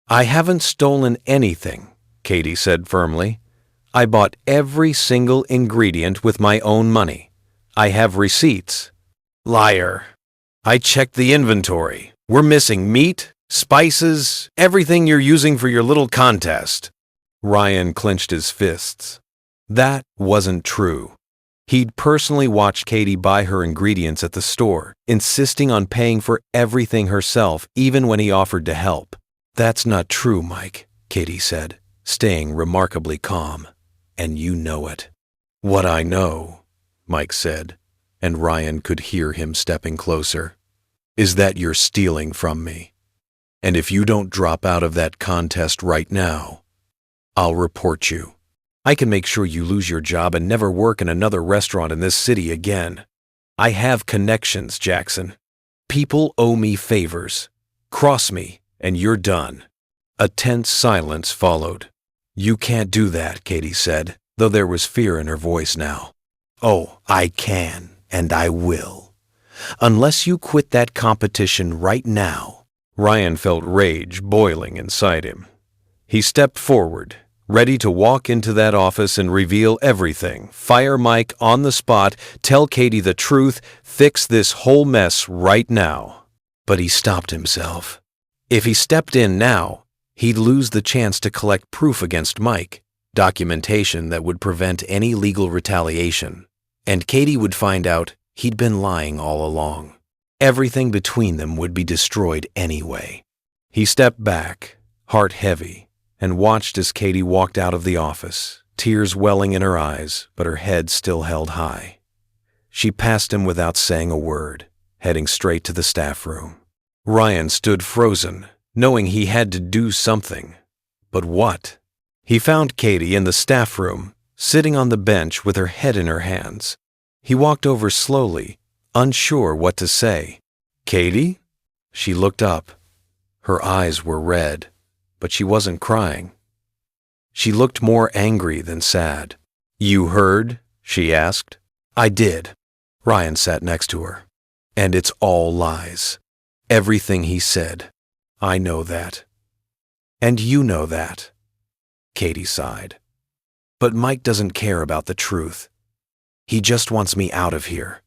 I haven't stolen anything, Katie said firmly. I bought every single ingredient with my own money. I have receipts. Liar. I checked the inventory. We're missing meat, spices, everything you're using for your little contest. Ryan clenched his fists. That wasn't true. He'd personally watched Katie buy her ingredients at the store, insisting on paying for everything herself, even when he offered to help. That's not true, Mike, Katie said, staying remarkably calm. And you know it. What I know, Mike said, and Ryan could hear him stepping closer, is that you're stealing from me. And if you don't drop out of that contest right now, I'll report you. I can make sure you lose your job and never work in another restaurant in this city again. I have connections, Jackson. People owe me favors. Cross me, and you're done." A tense silence followed. "You can't do that," Katie said, though there was fear in her voice now. "Oh, I can, and I will. Unless you quit that competition right now." Ryan felt rage boiling inside him. He stepped forward, ready to walk into that office and reveal everything, fire Mike on the spot, tell Katie the truth, fix this whole mess right now. But he stopped himself. If he stepped in now, he'd lose the chance to collect proof against Mike, documentation that would prevent any legal retaliation. And Katie would find out he'd been lying all along. Everything between them would be destroyed anyway. He stepped back, heart heavy, and watched as Katie walked out of the office, tears welling in her eyes, but her head still held high. She passed him without saying a word, heading straight to the staff room. Ryan stood frozen, knowing he had to do something. But what? He found Katie in the staff room, sitting on the bench with her head in her hands. He walked over slowly, unsure what to say. "Katie?" She looked up. Her eyes were red, but she wasn't crying. She looked more angry than sad. "You heard?" she asked. "I did." Ryan sat next to her. "And it's all lies. Everything he said. I know that. And you know that." Katie sighed. "But Mike doesn't care about the truth. He just wants me out of here.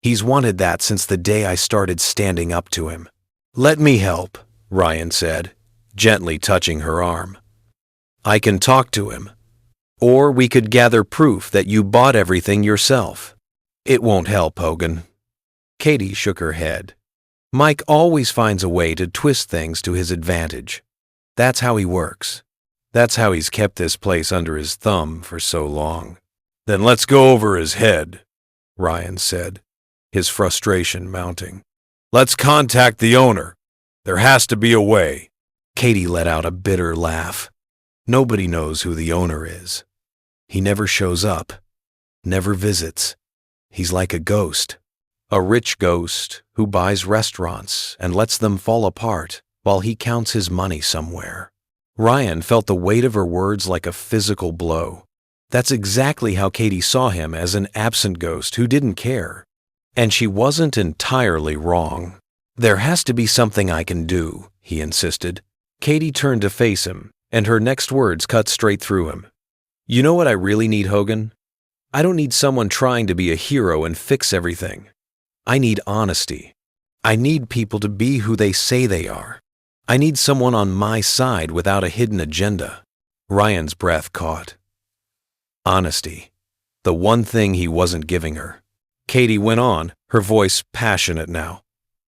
He's wanted that since the day I started standing up to him." "Let me help," Ryan said, gently touching her arm. "I can talk to him. Or we could gather proof that you bought everything yourself." "It won't help, Hogan." Katie shook her head. "Mike always finds a way to twist things to his advantage. That's how he works. That's how he's kept this place under his thumb for so long." "Then let's go over his head," Ryan said, his frustration mounting. "Let's contact the owner. There has to be a way." Katie let out a bitter laugh. "Nobody knows who the owner is. He never shows up, never visits. He's like a ghost. A rich ghost who buys restaurants and lets them fall apart while he counts his money somewhere." Ryan felt the weight of her words like a physical blow. That's exactly how Katie saw him, as an absent ghost who didn't care. And she wasn't entirely wrong. "There has to be something I can do," he insisted. Katie turned to face him, and her next words cut straight through him. "You know what I really need, Hogan? I don't need someone trying to be a hero and fix everything. I need honesty. I need people to be who they say they are. I need someone on my side without a hidden agenda." Ryan's breath caught. Honesty. The one thing he wasn't giving her. Katie went on, her voice passionate now.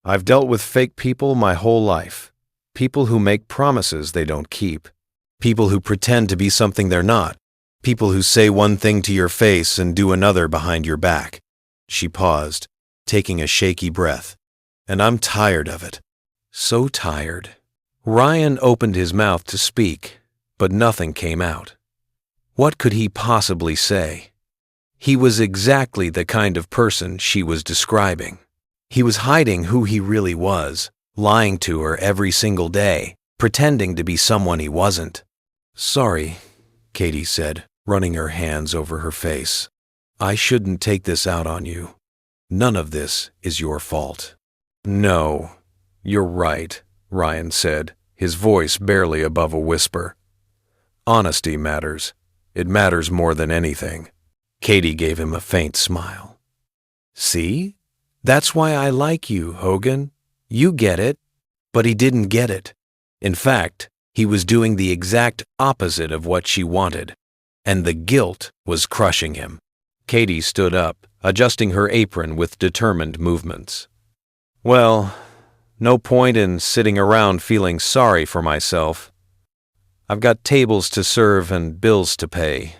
"I've dealt with fake people my whole life. People who make promises they don't keep. People who pretend to be something they're not. People who say one thing to your face and do another behind your back." She paused, taking a shaky breath. "And I'm tired of it. So tired." Ryan opened his mouth to speak, but nothing came out. What could he possibly say? He was exactly the kind of person she was describing. He was hiding who he really was, lying to her every single day, pretending to be someone he wasn't. "Sorry," Katie said, running her hands over her face. "I shouldn't take this out on you. None of this is your fault." "No, you're right," Ryan said, his voice barely above a whisper. "Honesty matters. It matters more than anything." Katie gave him a faint smile. "See? That's why I like you, Hogan. You get it." But he didn't get it. In fact, he was doing the exact opposite of what she wanted, and the guilt was crushing him. Katie stood up, adjusting her apron with determined movements. "Well, no point in sitting around feeling sorry for myself. I've got tables to serve and bills to pay.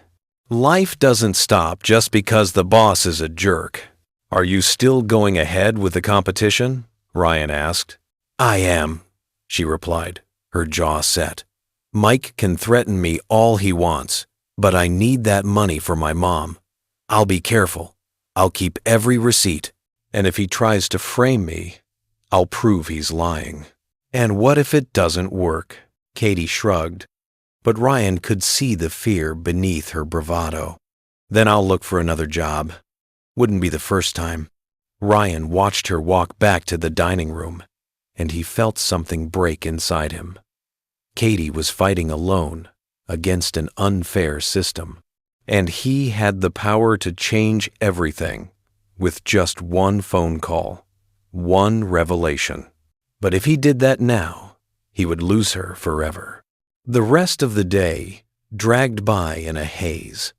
Life doesn't stop just because the boss is a jerk." "Are you still going ahead with the competition?" Ryan asked. "I am," she replied, her jaw set. "Mike can threaten me all he wants, but I need that money for my mom. I'll be careful. I'll keep every receipt, and if he tries to frame me, I'll prove he's lying." And what if it doesn't work? Katie shrugged, but Ryan could see the fear beneath her bravado. Then I'll look for another job. Wouldn't be the first time. Ryan watched her walk back to the dining room, and he felt something break inside him. Katie was fighting alone against an unfair system, and he had the power to change everything with just one phone call, one revelation. But if he did that now, he would lose her forever. The rest of the day dragged by in a haze.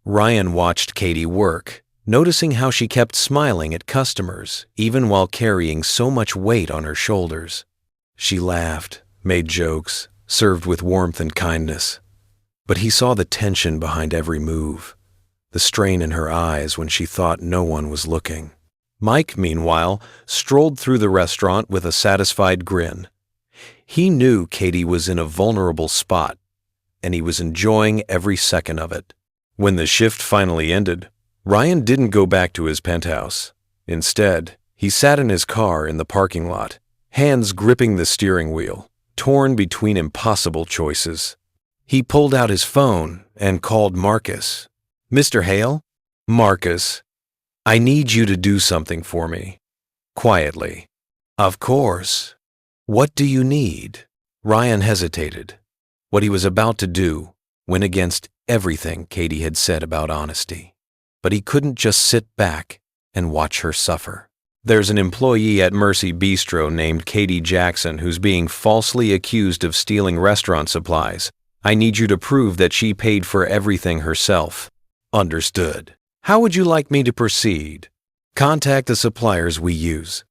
Ryan watched Katie work, noticing how she kept smiling at customers even while carrying so much weight on her shoulders. She laughed, made jokes, served with warmth and kindness. But he saw the tension behind every move, the strain in her eyes when she thought no one was looking. Mike, meanwhile, strolled through the restaurant with a satisfied grin. He knew Katie was in a vulnerable spot, and he was enjoying every second of it. When the shift finally ended, Ryan didn't go back to his penthouse. Instead, he sat in his car in the parking lot, hands gripping the steering wheel, torn between impossible choices. He pulled out his phone and called Marcus. "Mr. Hale? Marcus, I need you to do something for me." Quietly. "Of course. What do you need?" Ryan hesitated. What he was about to do went against everything Katie had said about honesty. But he couldn't just sit back and watch her suffer. "There's an employee at Mercy Bistro named Katie Jackson who's being falsely accused of stealing restaurant supplies. I need you to prove that she paid for everything herself." "Understood. How would you like me to proceed?" "Contact the suppliers we use.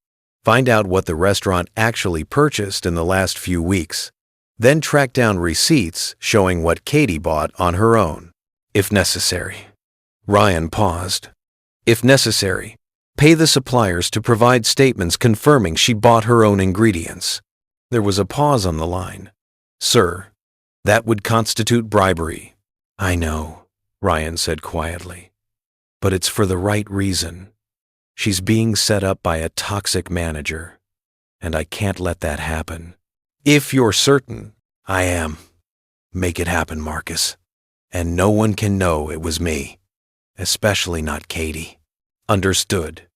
Find out what the restaurant actually purchased in the last few weeks. Then track down receipts showing what Katie bought on her own, if necessary." Ryan paused. "If necessary, pay the suppliers to provide statements confirming she bought her own ingredients." There was a pause on the line. "Sir, that would constitute bribery." "I know," Ryan said quietly. "But it's for the right reason. She's being set up by a toxic manager, and I can't let that happen." "If you're certain." "I am. Make it happen, Marcus. And no one can know it was me, especially not Katie." "Understood."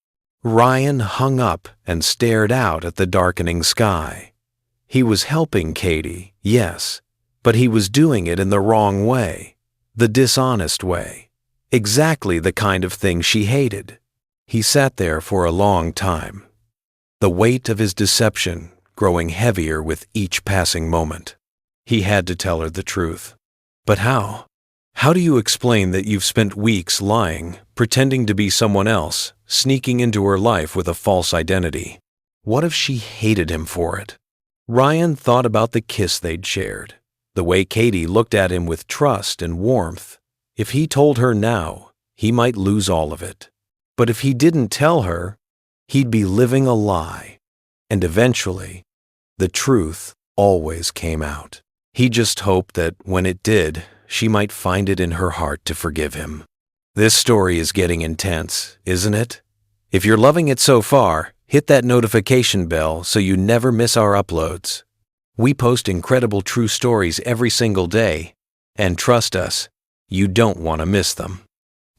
Ryan hung up and stared out at the darkening sky. He was helping Katie, yes, but he was doing it in the wrong way, the dishonest way, exactly the kind of thing she hated. He sat there for a long time, the weight of his deception growing heavier with each passing moment. He had to tell her the truth. But how? How do you explain that you've spent weeks lying, pretending to be someone else, sneaking into her life with a false identity? What if she hated him for it? Ryan thought about the kiss they'd shared, the way Katie looked at him with trust and warmth. If he told her now, he might lose all of it. But if he didn't tell her, he'd be living a lie. And eventually, the truth always came out. He just hoped that when it did, she might find it in her heart to forgive him. This story is getting intense, isn't it? If you're loving it so far, hit that notification bell so you never miss our uploads. We post incredible true stories every single day, and trust us, you don't want to miss them.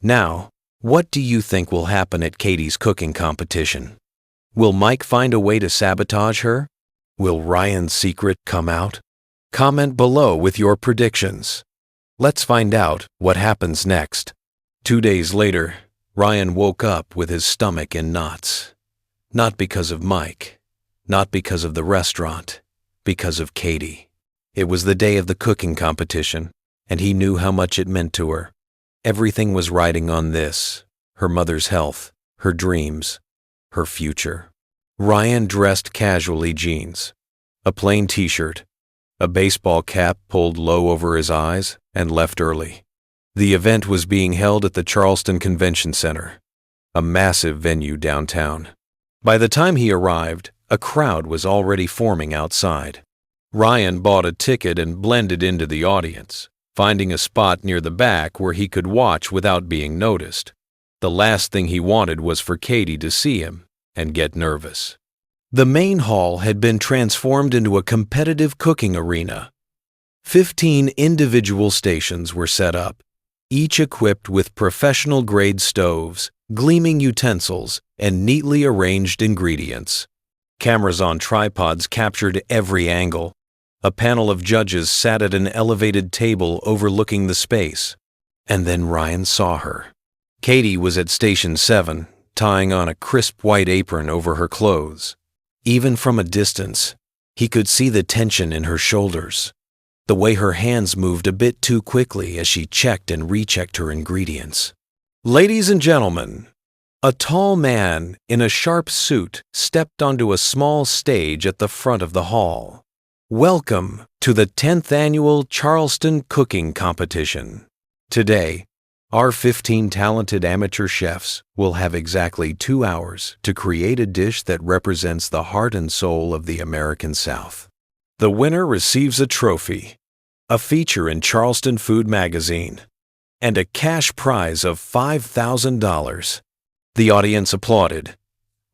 Now, what do you think will happen at Katie's cooking competition? Will Mike find a way to sabotage her? Will Ryan's secret come out? Comment below with your predictions. Let's find out what happens next. 2 days later, Ryan woke up with his stomach in knots. Not because of Mike, not because of the restaurant, because of Katie. It was the day of the cooking competition, and he knew how much it meant to her. Everything was riding on this: her mother's health, her dreams, her future. Ryan dressed casually: jeans, a plain t-shirt, a baseball cap pulled low over his eyes, and left early. The event was being held at the Charleston Convention Center, a massive venue downtown. By the time he arrived, a crowd was already forming outside. Ryan bought a ticket and blended into the audience, finding a spot near the back where he could watch without being noticed. The last thing he wanted was for Katie to see him and get nervous. The main hall had been transformed into a competitive cooking arena. 15 individual stations were set up, each equipped with professional-grade stoves, gleaming utensils, and neatly arranged ingredients. Cameras on tripods captured every angle. A panel of judges sat at an elevated table overlooking the space. And then Ryan saw her. Katie was at Station 7, tying on a crisp white apron over her clothes. Even from a distance, he could see the tension in her shoulders, the way her hands moved a bit too quickly as she checked and rechecked her ingredients. Ladies and gentlemen, a tall man in a sharp suit stepped onto a small stage at the front of the hall. Welcome to the 10th Annual Charleston Cooking Competition. Today, our 15 talented amateur chefs will have exactly 2 hours to create a dish that represents the heart and soul of the American South. The winner receives a trophy, a feature in Charleston Food Magazine, and a cash prize of $5,000. The audience applauded.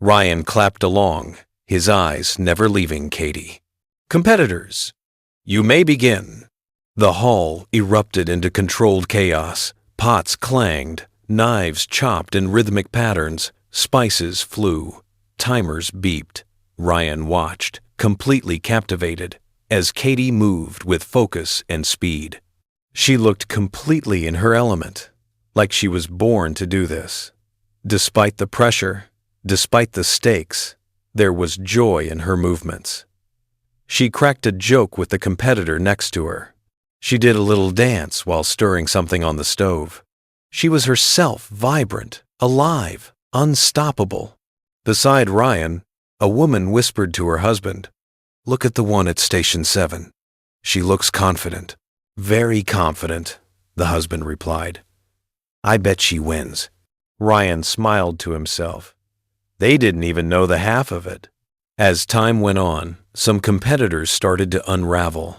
Ryan clapped along, his eyes never leaving Katie. Competitors, you may begin. The hall erupted into controlled chaos. Pots clanged, knives chopped in rhythmic patterns, spices flew, timers beeped. Ryan watched, completely captivated, as Katie moved with focus and speed. She looked completely in her element, like she was born to do this. Despite the pressure, despite the stakes, there was joy in her movements. She cracked a joke with the competitor next to her. She did a little dance while stirring something on the stove. She was herself, vibrant, alive, unstoppable. Beside Ryan, a woman whispered to her husband, "Look at the one at Station 7. She looks confident." "Very confident," the husband replied. "I bet she wins." Ryan smiled to himself. They didn't even know the half of it. As time went on, some competitors started to unravel.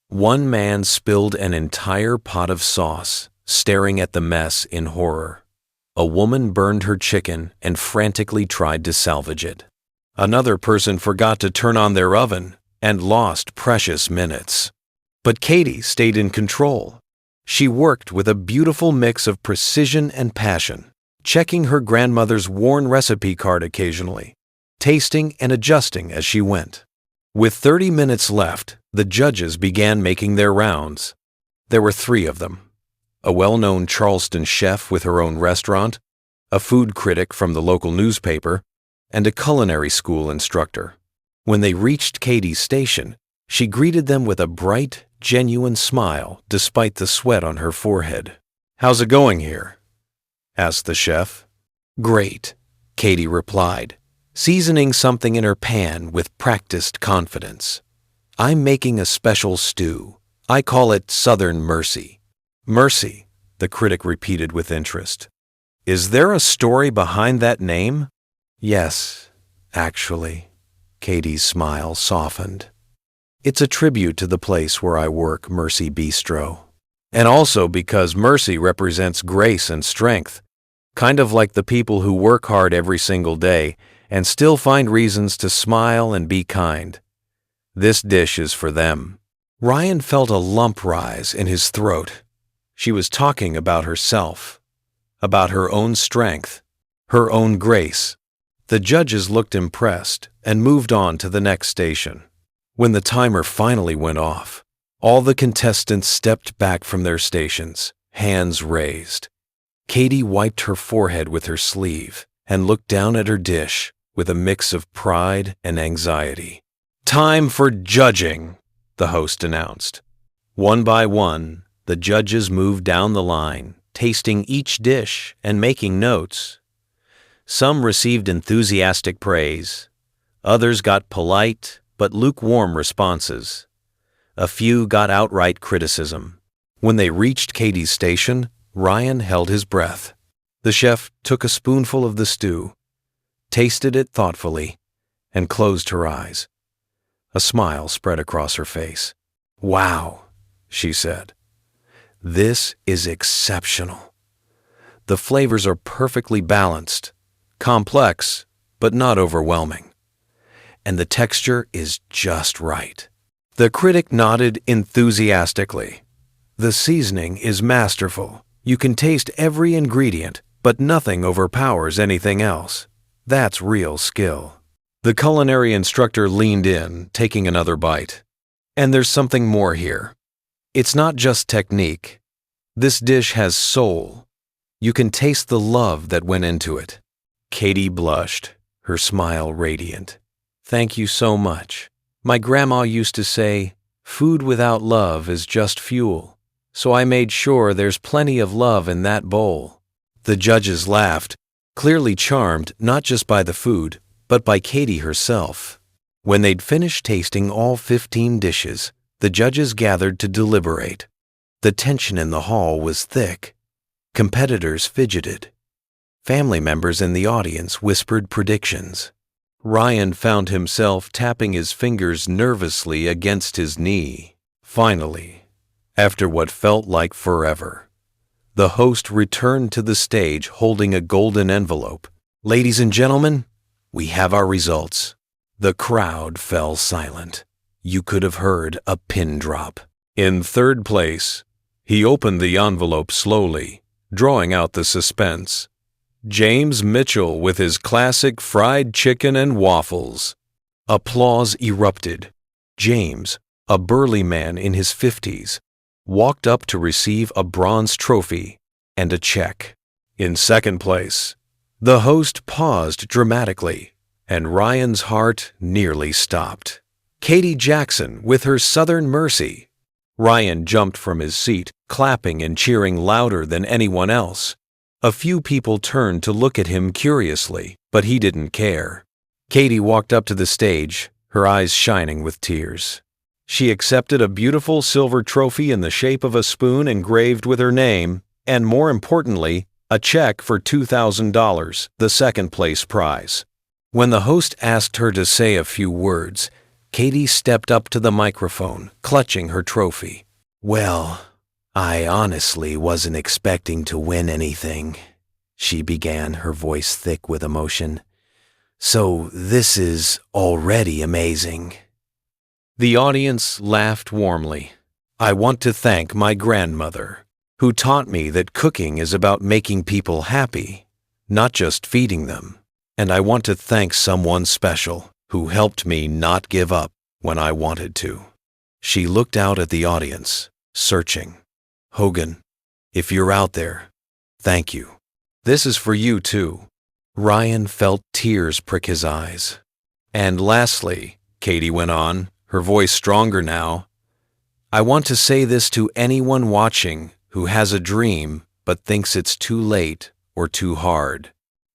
One man spilled an entire pot of sauce, staring at the mess in horror. A woman burned her chicken and frantically tried to salvage it. Another person forgot to turn on their oven and lost precious minutes. But Katie stayed in control. She worked with a beautiful mix of precision and passion, checking her grandmother's worn recipe card occasionally, tasting and adjusting as she went. With 30 minutes left, the judges began making their rounds. There were 3 of them: a well-known Charleston chef with her own restaurant, a food critic from the local newspaper, and a culinary school instructor. When they reached Katie's station, she greeted them with a bright, genuine smile despite the sweat on her forehead. "How's it going here?" asked the chef. "Great," Katie replied, seasoning something in her pan with practiced confidence. "I'm making a special stew. I call it Southern Mercy." "Mercy," the critic repeated with interest. "Is there a story behind that name?" "Yes, actually." Katie's smile softened. "It's a tribute to the place where I work, Mercy Bistro. And also because mercy represents grace and strength, kind of like the people who work hard every single day and still find reasons to smile and be kind. This dish is for them." Ryan felt a lump rise in his throat. She was talking about herself, about her own strength, her own grace. The judges looked impressed and moved on to the next station. When the timer finally went off, all the contestants stepped back from their stations, hands raised. Katie wiped her forehead with her sleeve and looked down at her dish with a mix of pride and anxiety. "Time for judging," the host announced. One by one, the judges moved down the line, tasting each dish and making notes. Some received enthusiastic praise. Others got polite but lukewarm responses. A few got outright criticism. When they reached Katie's station, Ryan held his breath. The chef took a spoonful of the stew, tasted it thoughtfully, and closed her eyes. A smile spread across her face. "Wow," she said. "This is exceptional. The flavors are perfectly balanced, complex, but not overwhelming. and the texture is just right. The critic nodded enthusiastically. The seasoning is masterful. You can taste every ingredient, but nothing overpowers anything else. That's real skill. The culinary instructor leaned in, taking another bite. And there's something more here. It's not just technique. This dish has soul. You can taste the love that went into it. Katie blushed, her smile radiant. Thank you so much. My grandma used to say, food without love is just fuel. So I made sure there's plenty of love in that bowl. The judges laughed, clearly charmed not just by the food, but by Katie herself. When they'd finished tasting all 15 dishes, the judges gathered to deliberate. The tension in the hall was thick. Competitors fidgeted. Family members in the audience whispered predictions. Ryan found himself tapping his fingers nervously against his knee. Finally, after what felt like forever, the host returned to the stage holding a golden envelope. Ladies and gentlemen, we have our results. The crowd fell silent. You could have heard a pin drop. In third place, he opened the envelope slowly, drawing out the suspense. James Mitchell with his classic fried chicken and waffles. Applause erupted. James, a burly man in his 50s, walked up to receive a bronze trophy and a check. In second place, the host paused dramatically, and Ryan's heart nearly stopped. Katie Jackson with her Southern Mercy. Ryan jumped from his seat, clapping and cheering louder than anyone else. A few people turned to look at him curiously, but he didn't care. Katie walked up to the stage, her eyes shining with tears. She accepted a beautiful silver trophy in the shape of a spoon engraved with her name, and more importantly, a check for $2,000, the second-place prize. When the host asked her to say a few words, Katie stepped up to the microphone, clutching her trophy. Well, I honestly wasn't expecting to win anything, she began, her voice thick with emotion. So this is already amazing. The audience laughed warmly. I want to thank my grandmother, who taught me that cooking is about making people happy, not just feeding them. And I want to thank someone special who helped me not give up when I wanted to. She looked out at the audience, searching. Hogan, if you're out there, thank you. This is for you too. Ryan felt tears prick his eyes. And lastly, Katie went on, her voice stronger now, I want to say this to anyone watching who has a dream but thinks it's too late or too hard.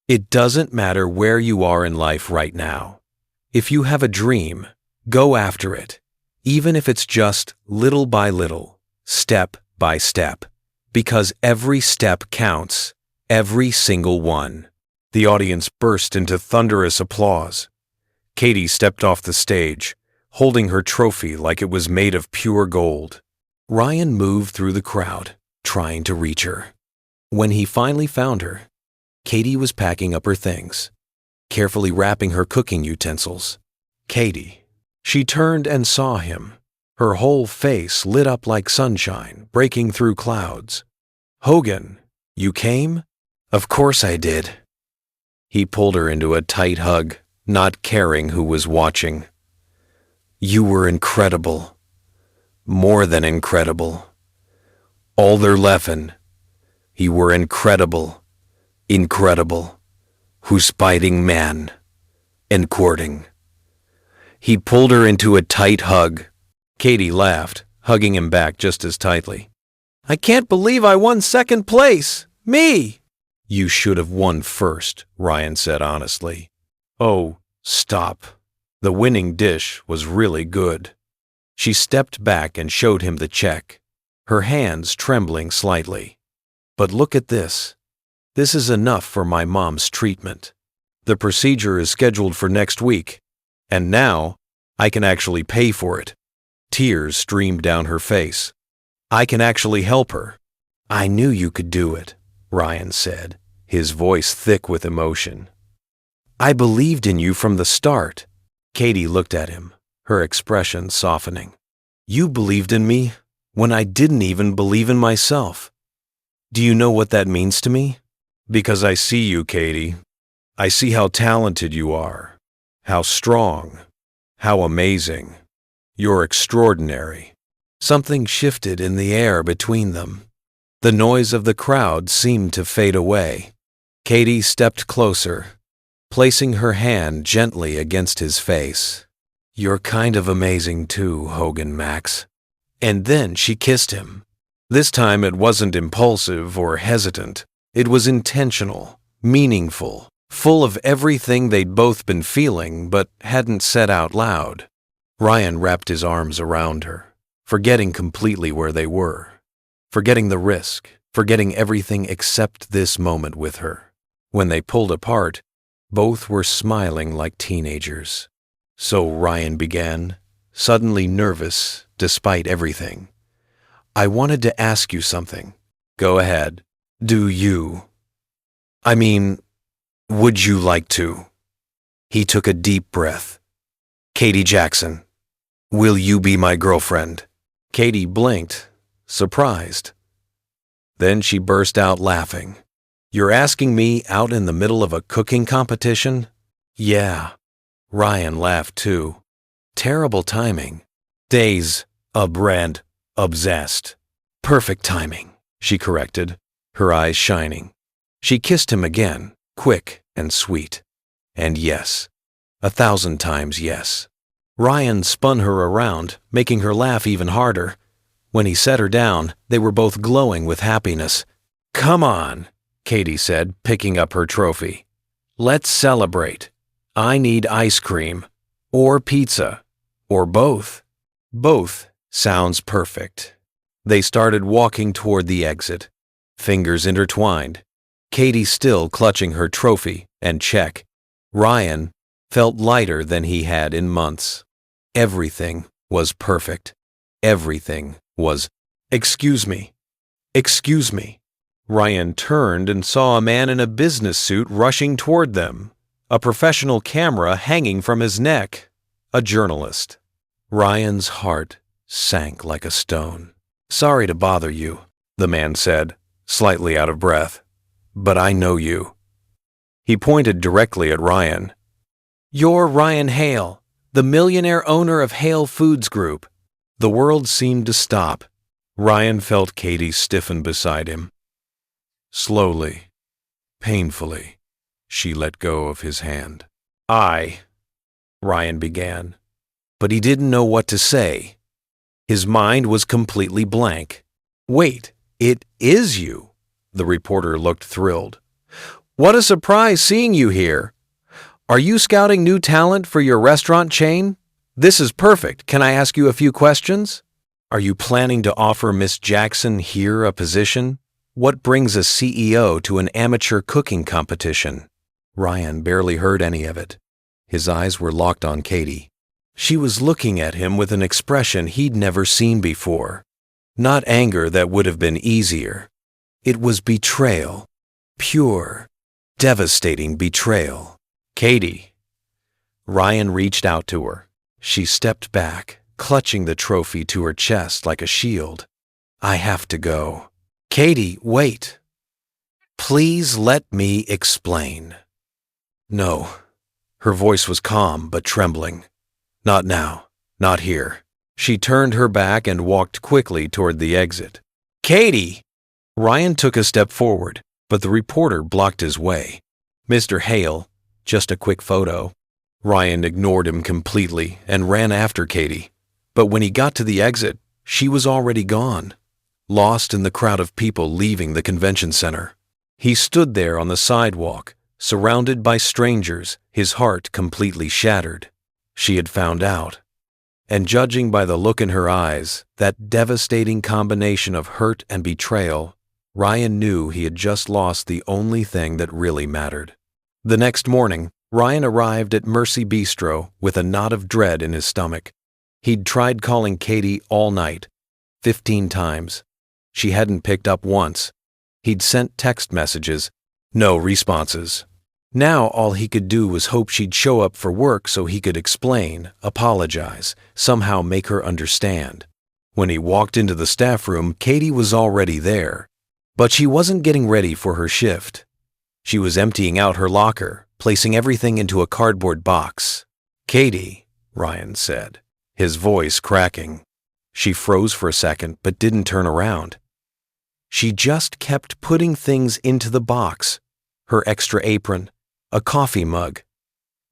It doesn't matter where you are in life right now. If you have a dream, go after it, even if it's just little by little, step by step, because every step counts, every single one. The audience burst into thunderous applause. Katie stepped off the stage, holding her trophy like it was made of pure gold. Ryan moved through the crowd, trying to reach her. When he finally found her, Katie was packing up her things, carefully wrapping her cooking utensils. Katie. She turned and saw him. Her whole face lit up like sunshine, breaking through clouds. Hogan, you came? Of course I did. He pulled her into a tight hug, not caring who was watching. You were incredible. More than incredible. All der Leffen. You were incredible. Incredible. Who's biting man. And courting. He pulled her into a tight hug. Katie laughed, hugging him back just as tightly. I can't believe I won second place. Me! You should have won first, Ryan said honestly. Oh, stop. The winning dish was really good. She stepped back and showed him the check, her hands trembling slightly. But look at this. This is enough for my mom's treatment. The procedure is scheduled for next week, and now I can actually pay for it. Tears streamed down her face. I can actually help her. I knew you could do it, Ryan said, his voice thick with emotion. I believed in you from the start. Katie looked at him, her expression softening. You believed in me when I didn't even believe in myself. Do you know what that means to me? Because I see you, Katie. I see how talented you are, how strong, how amazing. You're extraordinary. Something shifted in the air between them. The noise of the crowd seemed to fade away. Katie stepped closer, placing her hand gently against his face. You're kind of amazing too, Hogan Max. And then she kissed him. This time it wasn't impulsive or hesitant. It was intentional, meaningful, full of everything they'd both been feeling but hadn't said out loud. Ryan wrapped his arms around her, forgetting completely where they were, forgetting the risk, forgetting everything except this moment with her. When they pulled apart, both were smiling like teenagers. So Ryan began, suddenly nervous despite everything. I wanted to ask you something. Go ahead. Do you? I mean, would you like to? He took a deep breath. Katie Jackson, will you be my girlfriend? Katie blinked, surprised. Then she burst out laughing. You're asking me out in the middle of a cooking competition? Yeah. Ryan laughed too. Terrible timing. Days, brand, obsessed. Perfect timing, she corrected, her eyes shining. She kissed him again, quick and sweet. And yes, 1,000 times yes. Ryan spun her around, making her laugh even harder. When he set her down, they were both glowing with happiness. Come on, Katie said, picking up her trophy. Let's celebrate. I need ice cream, or pizza, or both. Both sounds perfect. They started walking toward the exit, fingers intertwined, Katie still clutching her trophy and check. Ryan felt lighter than he had in months. Everything was perfect. Everything was, excuse me. Ryan turned and saw a man in a business suit rushing toward them, a professional camera hanging from his neck, a journalist. Ryan's heart sank like a stone. Sorry to bother you, the man said, slightly out of breath, but I know you. He pointed directly at Ryan. You're Ryan Hale, the millionaire owner of Hale Foods Group. The world seemed to stop. Ryan felt Katie stiffen beside him. Slowly, painfully, she let go of his hand. Ryan began, but he didn't know what to say. His mind was completely blank. Wait, it is you. The reporter looked thrilled. What a surprise seeing you here. Are you scouting new talent for your restaurant chain? This is perfect. Can I ask you a few questions? Are you planning to offer Miss Jackson here a position? What brings a CEO to an amateur cooking competition? Ryan barely heard any of it. His eyes were locked on Katie. She was looking at him with an expression he'd never seen before. Not anger that would have been easier. It was betrayal. Pure, devastating betrayal. Katie. Ryan reached out to her. She stepped back, clutching the trophy to her chest like a shield. I have to go. Katie, wait. Please let me explain. No. Her voice was calm but trembling. Not now. Not here. She turned her back and walked quickly toward the exit. Katie! Ryan took a step forward, but the reporter blocked his way. Mr. Hale, just a quick photo. Ryan ignored him completely and ran after Katie. But when he got to the exit, she was already gone, lost in the crowd of people leaving the convention center. He stood there on the sidewalk, surrounded by strangers, his heart completely shattered. She had found out. And judging by the look in her eyes, that devastating combination of hurt and betrayal, Ryan knew he had just lost the only thing that really mattered. The next morning, Ryan arrived at Mercy Bistro with a knot of dread in his stomach. He'd tried calling Katie all night, 15 times. She hadn't picked up once. He'd sent text messages, no responses. Now all he could do was hope she'd show up for work so he could explain, apologize, somehow make her understand. When he walked into the staff room, Katie was already there. But she wasn't getting ready for her shift. She was emptying out her locker, placing everything into a cardboard box. "Katie," Ryan said, his voice cracking. She froze for a second but didn't turn around. She just kept putting things into the box. Her extra apron, a coffee mug,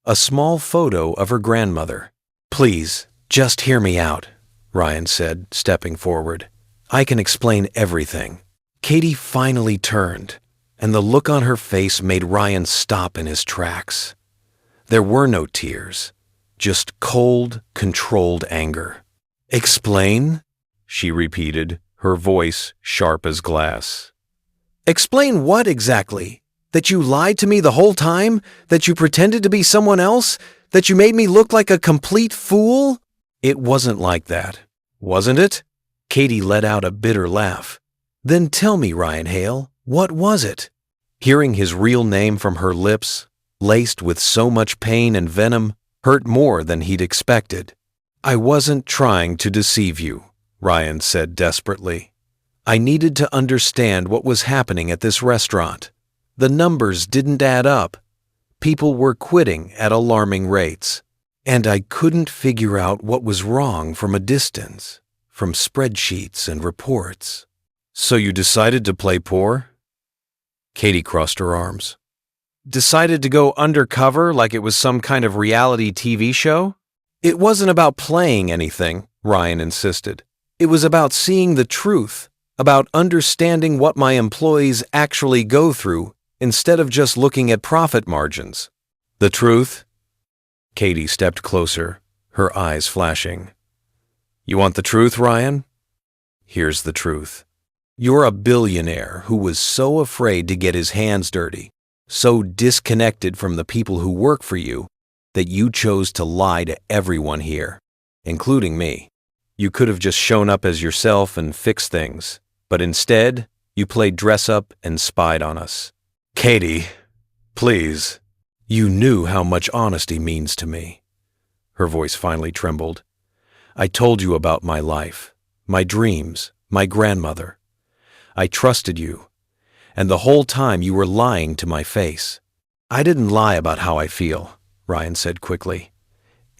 a small photo of her grandmother. "Please, just hear me out," Ryan said, stepping forward. "I can explain everything." Katie finally turned, and the look on her face made Ryan stop in his tracks. There were no tears, just cold, controlled anger. "Explain?" she repeated, her voice sharp as glass. "Explain what exactly? That you lied to me the whole time? That you pretended to be someone else? That you made me look like a complete fool?" "It wasn't like that, wasn't it?" Katie let out a bitter laugh. "Then tell me, Ryan Hale, what was it?" Hearing his real name from her lips, laced with so much pain and venom, hurt more than he'd expected. "I wasn't trying to deceive you," Ryan said desperately. "I needed to understand what was happening at this restaurant. The numbers didn't add up. People were quitting at alarming rates. And I couldn't figure out what was wrong from a distance, from spreadsheets and reports." "So you decided to play poor?" Katie crossed her arms. "Decided to go undercover like it was some kind of reality TV show?" "It wasn't about playing anything," Ryan insisted. "It was about seeing the truth, about understanding what my employees actually go through instead of just looking at profit margins." "The truth?" Katie stepped closer, her eyes flashing. "You want the truth, Ryan? Here's the truth. You're a billionaire who was so afraid to get his hands dirty, so disconnected from the people who work for you, that you chose to lie to everyone here, including me. You could have just shown up as yourself and fixed things, but instead, you played dress-up and spied on us." "Katie, please." "You knew how much honesty means to me." Her voice finally trembled. "I told you about my life, my dreams, my grandmother. I trusted you, and the whole time you were lying to my face." "I didn't lie about how I feel," Ryan said quickly.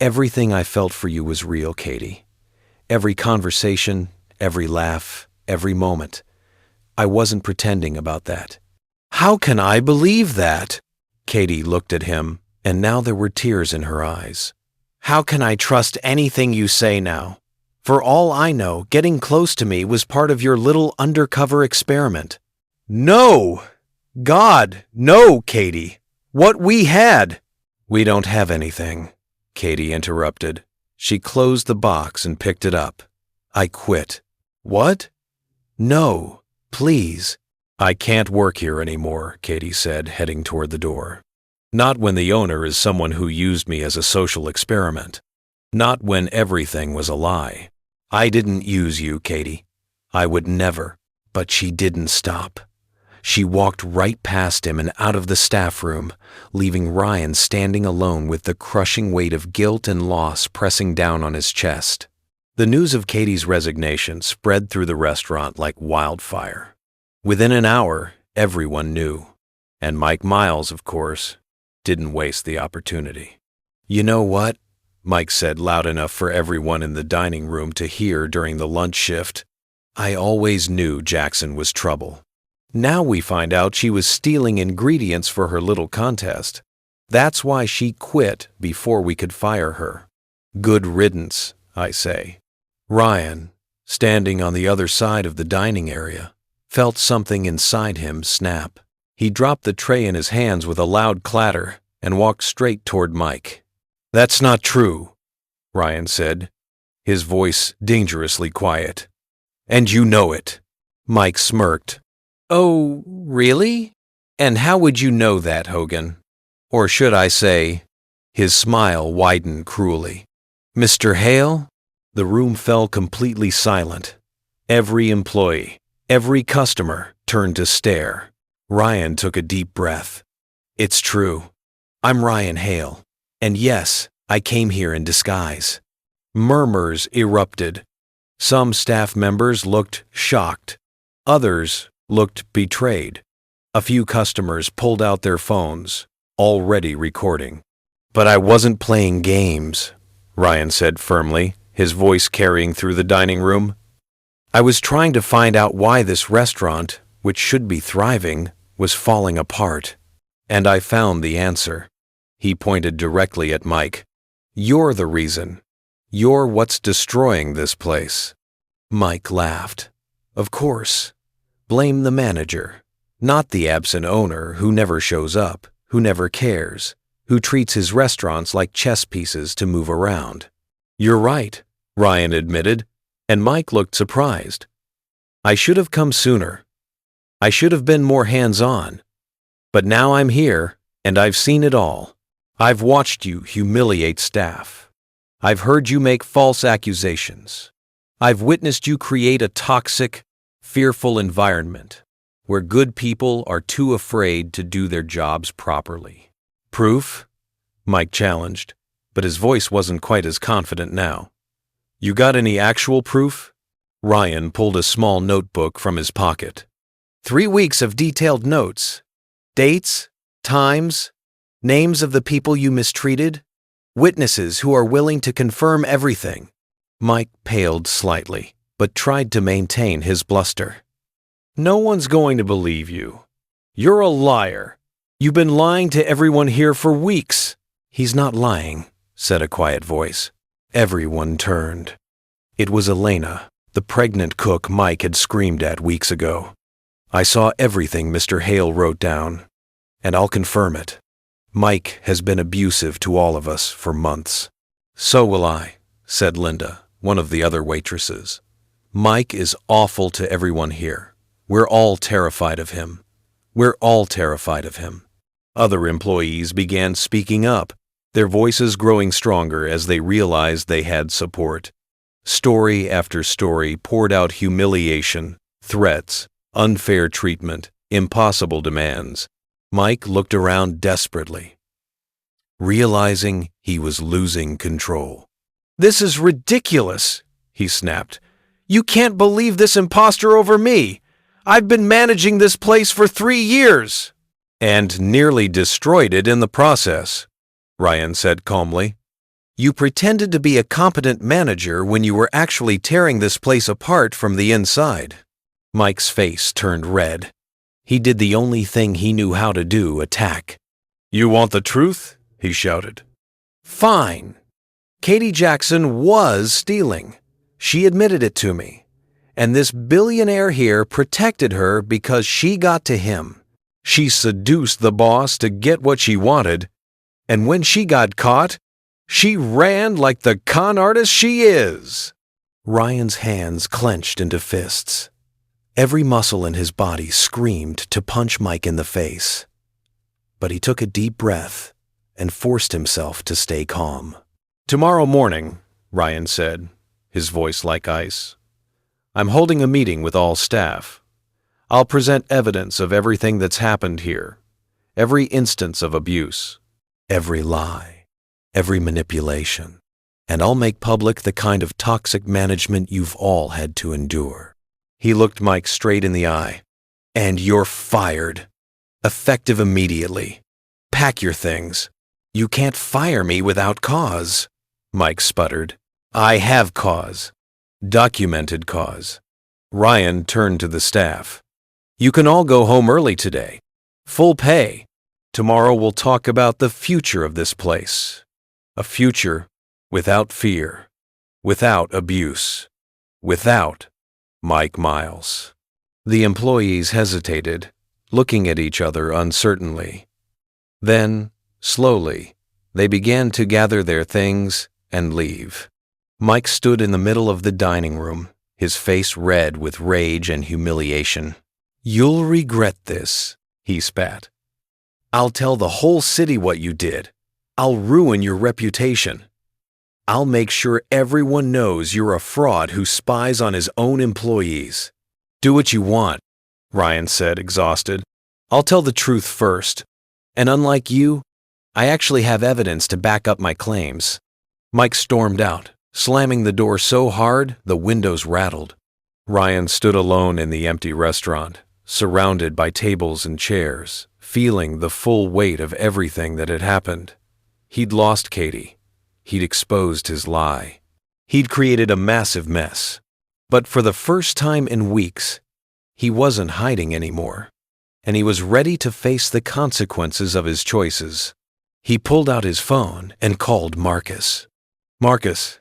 "Everything I felt for you was real, Katie. Every conversation, every laugh, every moment. I wasn't pretending about that." "How can I believe that?" Katie looked at him, and now there were tears in her eyes. "How can I trust anything you say now? For all I know, getting close to me was part of your little undercover experiment." "No! God, no, Katie! What we had—" "We don't have anything," Katie interrupted. She closed the box and picked it up. "I quit." "What?" "No, please." "I can't work here anymore," Katie said, heading toward the door. "Not when the owner is someone who used me as a social experiment. Not when everything was a lie. I didn't use you, Katie. I would never." But she didn't stop. She walked right past him and out of the staff room, leaving Ryan standing alone with the crushing weight of guilt and loss pressing down on his chest. The news of Katie's resignation spread through the restaurant like wildfire. Within an hour, everyone knew. And Mike Miles, of course, didn't waste the opportunity. "You know what?" Mike said loud enough for everyone in the dining room to hear during the lunch shift. "I always knew Jackson was trouble. Now we find out she was stealing ingredients for her little contest. That's why she quit before we could fire her. Good riddance, I say." Ryan, standing on the other side of the dining area, felt something inside him snap. He dropped the tray in his hands with a loud clatter and walked straight toward Mike. "That's not true," Ryan said, his voice dangerously quiet. "And you know it." Mike smirked. "Oh, really? And how would you know that, Hogan? Or should I say—" His smile widened cruelly. "Mr. Hale?" The room fell completely silent. Every employee, every customer turned to stare. Ryan took a deep breath. "It's true," I'm Ryan Hale. And yes, I came here in disguise." Murmurs erupted. Some staff members looked shocked. Others looked betrayed. A few customers pulled out their phones, already recording. "But I wasn't playing games," Ryan said firmly, his voice carrying through the dining room. "I was trying to find out why this restaurant, which should be thriving, was falling apart. And I found the answer." He pointed directly at Mike. "You're the reason. You're what's destroying this place." Mike laughed. "Of course. Blame the manager, not the absent owner who never shows up, who never cares, who treats his restaurants like chess pieces to move around." "You're right," Ryan admitted, and Mike looked surprised. "I should have come sooner. I should have been more hands-on. But now I'm here, and I've seen it all. I've watched you humiliate staff. I've heard you make false accusations. I've witnessed you create a toxic, fearful environment where good people are too afraid to do their jobs properly." "Proof?" Mike challenged, but his voice wasn't quite as confident now. "You got any actual proof?" Ryan pulled a small notebook from his pocket. 3 weeks of detailed notes. Dates, times, names of the people you mistreated, witnesses who are willing to confirm everything." Mike paled slightly, but tried to maintain his bluster. "No one's going to believe you. You're a liar. You've been lying to everyone here for weeks." "He's not lying," said a quiet voice. Everyone turned. It was Elena, the pregnant cook Mike had screamed at weeks ago. "I saw everything Mr. Hale wrote down, and I'll confirm it. Mike has been abusive to all of us for months." "So will I," said Linda, one of the other waitresses. "Mike is awful to everyone here. We're all terrified of him. We're all terrified of him." Other employees began speaking up, their voices growing stronger as they realized they had support. Story after story poured out humiliation, threats, unfair treatment, impossible demands. Mike looked around desperately, realizing he was losing control. "This is ridiculous," he snapped. "You can't believe this imposter over me. I've been managing this place for 3 years." "And nearly destroyed it in the process," Ryan said calmly. "You pretended to be a competent manager when you were actually tearing this place apart from the inside." Mike's face turned red. He did the only thing he knew how to do, attack. "You want the truth?" he shouted. "Fine. Katie Jackson was stealing. She admitted it to me. And this billionaire here protected her because she got to him. She seduced the boss to get what she wanted. And when she got caught, she ran like the con artist she is." Ryan's hands clenched into fists. Every muscle in his body screamed to punch Mike in the face. But he took a deep breath and forced himself to stay calm. "Tomorrow morning," Ryan said, his voice like ice, "I'm holding a meeting with all staff. I'll present evidence of everything that's happened here, every instance of abuse, every lie, every manipulation, and I'll make public the kind of toxic management you've all had to endure." He looked Mike straight in the eye. "And you're fired. Effective immediately. Pack your things." "You can't fire me without cause," Mike sputtered. "I have cause. Documented cause." Ryan turned to the staff. "You can all go home early today. Full pay. Tomorrow we'll talk about the future of this place. A future without fear, without abuse, without Mike Miles." The employees hesitated, looking at each other uncertainly. Then, slowly, they began to gather their things and leave. Mike stood in the middle of the dining room, his face red with rage and humiliation. "You'll regret this," he spat. "I'll tell the whole city what you did. I'll ruin your reputation. I'll make sure everyone knows you're a fraud who spies on his own employees." "Do what you want," Ryan said, exhausted. "I'll tell the truth first. And unlike you, I actually have evidence to back up my claims." Mike stormed out, slamming the door so hard the windows rattled. Ryan stood alone in the empty restaurant, surrounded by tables and chairs, feeling the full weight of everything that had happened. He'd lost Katie. He'd exposed his lie. He'd created a massive mess. But for the first time in weeks, he wasn't hiding anymore, and he was ready to face the consequences of his choices. He pulled out his phone and called Marcus. "Marcus,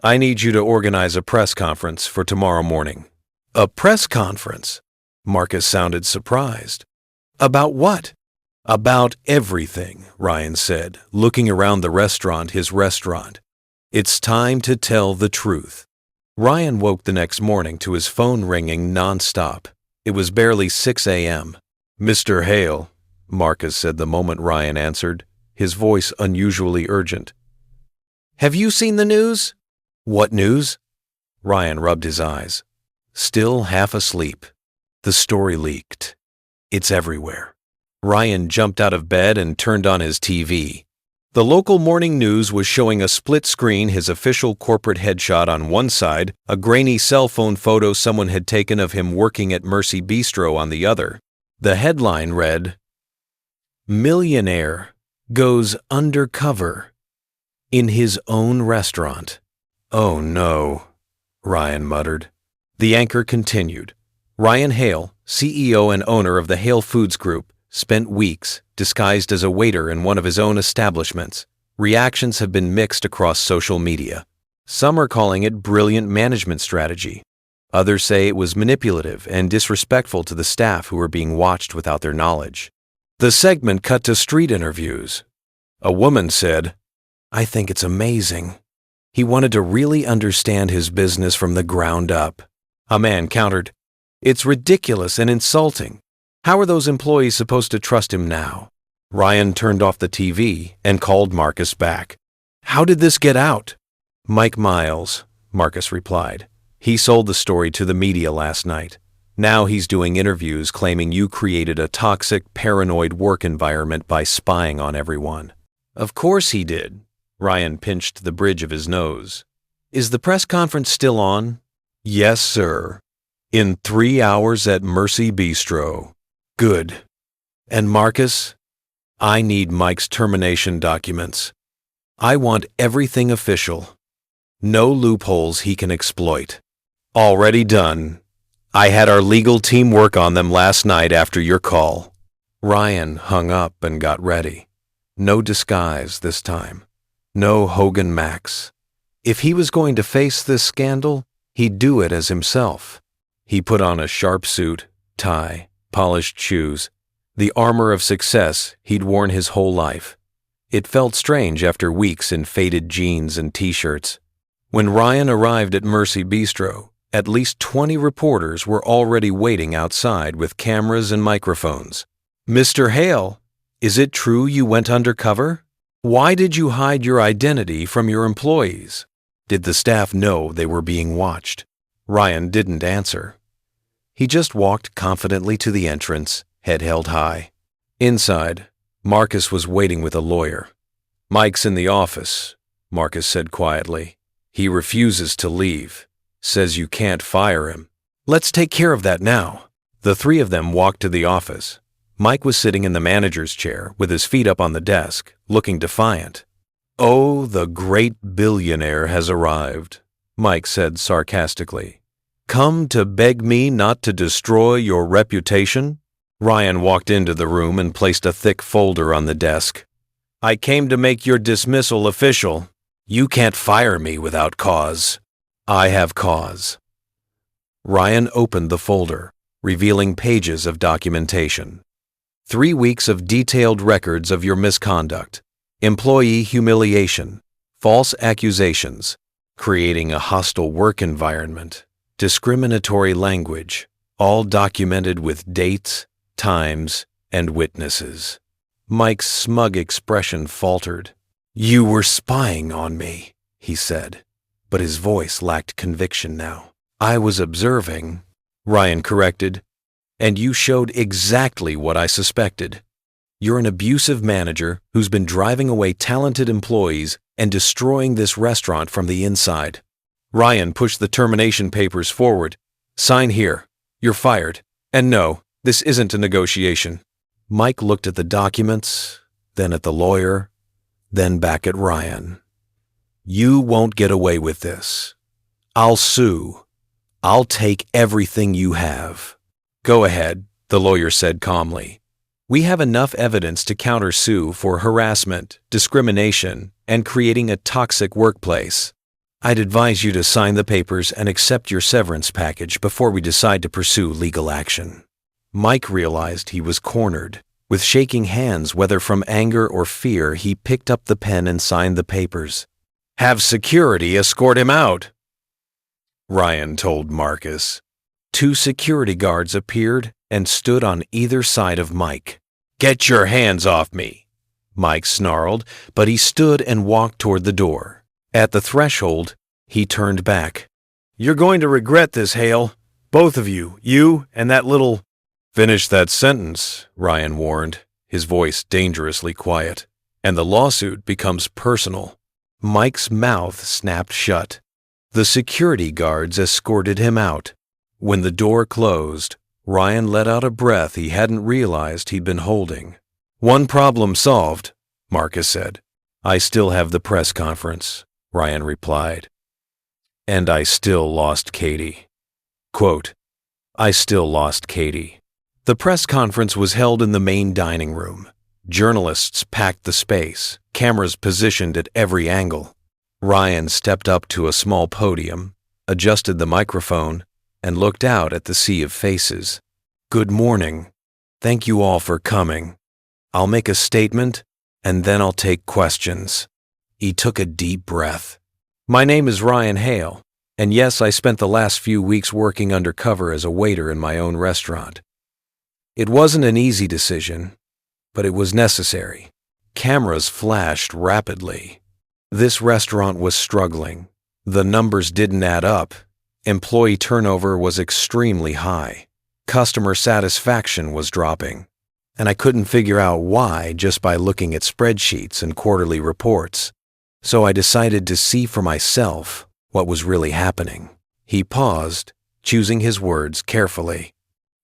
I need you to organize a press conference for tomorrow morning." "A press conference?" Marcus sounded surprised. "About what?" "About everything," Ryan said, looking around the restaurant, his restaurant. "It's time to tell the truth." Ryan woke the next morning to his phone ringing nonstop. It was barely 6 a.m. "Mr. Hale," Marcus said the moment Ryan answered, his voice unusually urgent. "Have you seen the news?" "What news?" Ryan rubbed his eyes. Still half asleep. The story leaked. It's everywhere. Ryan jumped out of bed and turned on his TV. The local morning news was showing a split screen, his official corporate headshot on one side, a grainy cell phone photo someone had taken of him working at Mercy Bistro on the other. The headline read, "Millionaire goes undercover in his own restaurant." "Oh no," Ryan muttered. The anchor continued. Ryan Hale, CEO and owner of the Hale Foods Group, spent weeks disguised as a waiter in one of his own establishments. Reactions have been mixed across social media. Some are calling it brilliant management strategy. Others say it was manipulative and disrespectful to the staff who were being watched without their knowledge. The segment cut to street interviews. A woman said, "I think it's amazing. He wanted to really understand his business from the ground up." A man countered, "It's ridiculous and insulting. How are those employees supposed to trust him now?" Ryan turned off the TV and called Marcus back. "How did this get out?" "Mike Miles," Marcus replied. "He sold the story to the media last night. Now he's doing interviews claiming you created a toxic, paranoid work environment by spying on everyone." "Of course he did." Ryan pinched the bridge of his nose. "Is the press conference still on?" "Yes, sir. In 3 hours at Mercy Bistro." "Good. And Marcus, I need Mike's termination documents. I want everything official. No loopholes he can exploit." "Already done. I had our legal team work on them last night after your call." Ryan hung up and got ready. No disguise this time. No Hogan Max. If he was going to face this scandal, he'd do it as himself. He put on a sharp suit, tie, polished shoes, the armor of success he'd worn his whole life. It felt strange after weeks in faded jeans and t-shirts. When Ryan arrived at Mercy Bistro, at least 20 reporters were already waiting outside with cameras and microphones. "Mr. Hale, is it true you went undercover? Why did you hide your identity from your employees? Did the staff know they were being watched?" Ryan didn't answer. He just walked confidently to the entrance, head held high. Inside, Marcus was waiting with a lawyer. "Mike's in the office," Marcus said quietly. "He refuses to leave. Says you can't fire him." "Let's take care of that now." The three of them walked to the office. Mike was sitting in the manager's chair with his feet up on the desk, looking defiant. "Oh, the great billionaire has arrived," Mike said sarcastically. "Come to beg me not to destroy your reputation?" Ryan walked into the room and placed a thick folder on the desk. "I came to make your dismissal official. You can't fire me without cause." "I have cause." Ryan opened the folder, revealing pages of documentation. 3 weeks of detailed records of your misconduct, employee humiliation, false accusations, creating a hostile work environment, discriminatory language, all documented with dates, times, and witnesses. Mike's smug expression faltered. "You were spying on me," he said, but his voice lacked conviction now. "I was observing," Ryan corrected, "and you showed exactly what I suspected. You're an abusive manager who's been driving away talented employees and destroying this restaurant from the inside." Ryan pushed the termination papers forward. "Sign here. You're fired. And no, this isn't a negotiation." Mike looked at the documents, then at the lawyer, then back at Ryan. "You won't get away with this. I'll sue. I'll take everything you have." "Go ahead," the lawyer said calmly. "We have enough evidence to countersue for harassment, discrimination, and creating a toxic workplace. I'd advise you to sign the papers and accept your severance package before we decide to pursue legal action." Mike realized he was cornered. With shaking hands, whether from anger or fear, he picked up the pen and signed the papers. "Have security escort him out," Ryan told Marcus. 2 security guards appeared and stood on either side of Mike. "Get your hands off me," Mike snarled, but he stood and walked toward the door. At the threshold, he turned back. "You're going to regret this, Hale. Both of you, you and that little—" "Finish that sentence," Ryan warned, his voice dangerously quiet, "and the lawsuit becomes personal." Mike's mouth snapped shut. The security guards escorted him out. When the door closed, Ryan let out a breath he hadn't realized he'd been holding. "One problem solved," Marcus said. "I still have the press conference," Ryan replied. "And I still lost Katie." Quote, "I still lost Katie." The press conference was held in the main dining room. Journalists packed the space, cameras positioned at every angle. Ryan stepped up to a small podium, adjusted the microphone, and looked out at the sea of faces. "Good morning. Thank you all for coming. I'll make a statement, and then I'll take questions." He took a deep breath. "My name is Ryan Hale, and yes, I spent the last few weeks working undercover as a waiter in my own restaurant. It wasn't an easy decision, but it was necessary." Cameras flashed rapidly. This restaurant was struggling. The numbers didn't add up. Employee turnover was extremely high. Customer satisfaction was dropping. And I couldn't figure out why just by looking at spreadsheets and quarterly reports. So I decided to see for myself what was really happening. He paused, choosing his words carefully.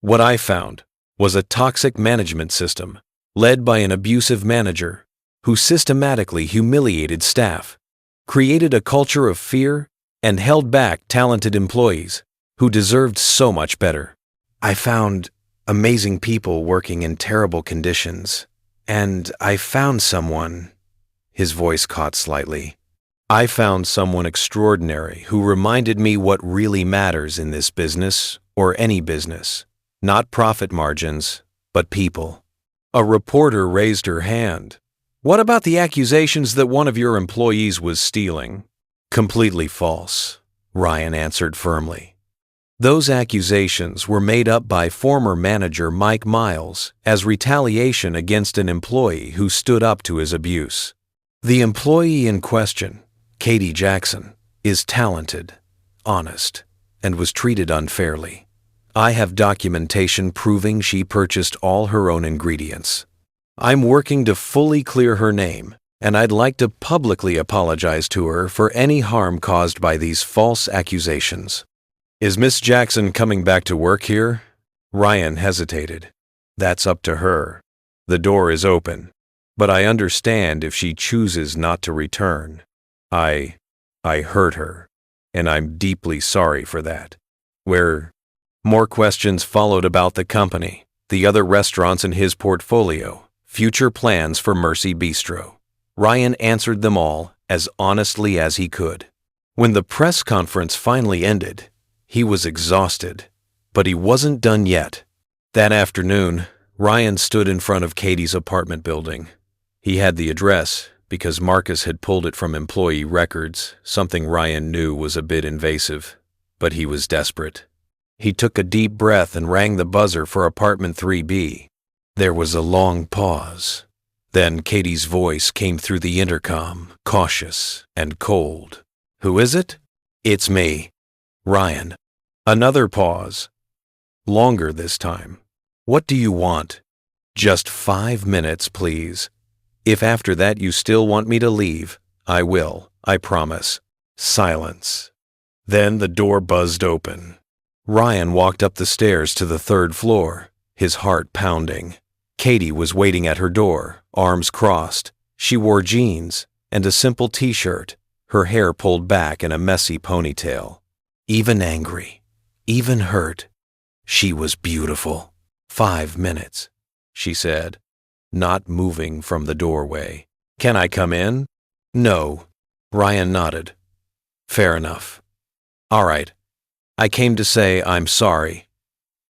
"What I found was a toxic management system led by an abusive manager who systematically humiliated staff, created a culture of fear, and held back talented employees who deserved so much better. I found amazing people working in terrible conditions, and I found someone—" his voice caught slightly. "I found someone extraordinary who reminded me what really matters in this business, or any business. Not profit margins, but people." A reporter raised her hand. "What about the accusations that one of your employees was stealing?" "Completely false," Ryan answered firmly. "Those accusations were made up by former manager Mike Miles as retaliation against an employee who stood up to his abuse. The employee in question, Katie Jackson, is talented, honest, and was treated unfairly. I have documentation proving she purchased all her own ingredients. I'm working to fully clear her name, and I'd like to publicly apologize to her for any harm caused by these false accusations." "Is Miss Jackson coming back to work here?" Ryan hesitated. "That's up to her. The door is open, but I understand if she chooses not to return. I hurt her, and I'm deeply sorry for that." More questions followed about the company, the other restaurants in his portfolio, future plans for Mercy Bistro. Ryan answered them all as honestly as he could. When the press conference finally ended, he was exhausted, but he wasn't done yet. That afternoon, Ryan stood in front of Katie's apartment building. He had the address because Marcus had pulled it from employee records, something Ryan knew was a bit invasive, but he was desperate. He took a deep breath and rang the buzzer for apartment 3B. There was a long pause. Then Katie's voice came through the intercom, cautious and cold. "Who is it?" "It's me, Ryan." Another pause. Longer this time. "What do you want?" Just 5 minutes, please. If after that you still want me to leave, I will, I promise. Silence. Then the door buzzed open. Ryan walked up the stairs to the 3rd floor, his heart pounding. Katie was waiting at her door, arms crossed. She wore jeans and a simple t-shirt, her hair pulled back in a messy ponytail. Even angry, even hurt, she was beautiful. 5 minutes, she said, not moving from the doorway. Can I come in? No. Ryan nodded. Fair enough. All right. I came to say I'm sorry.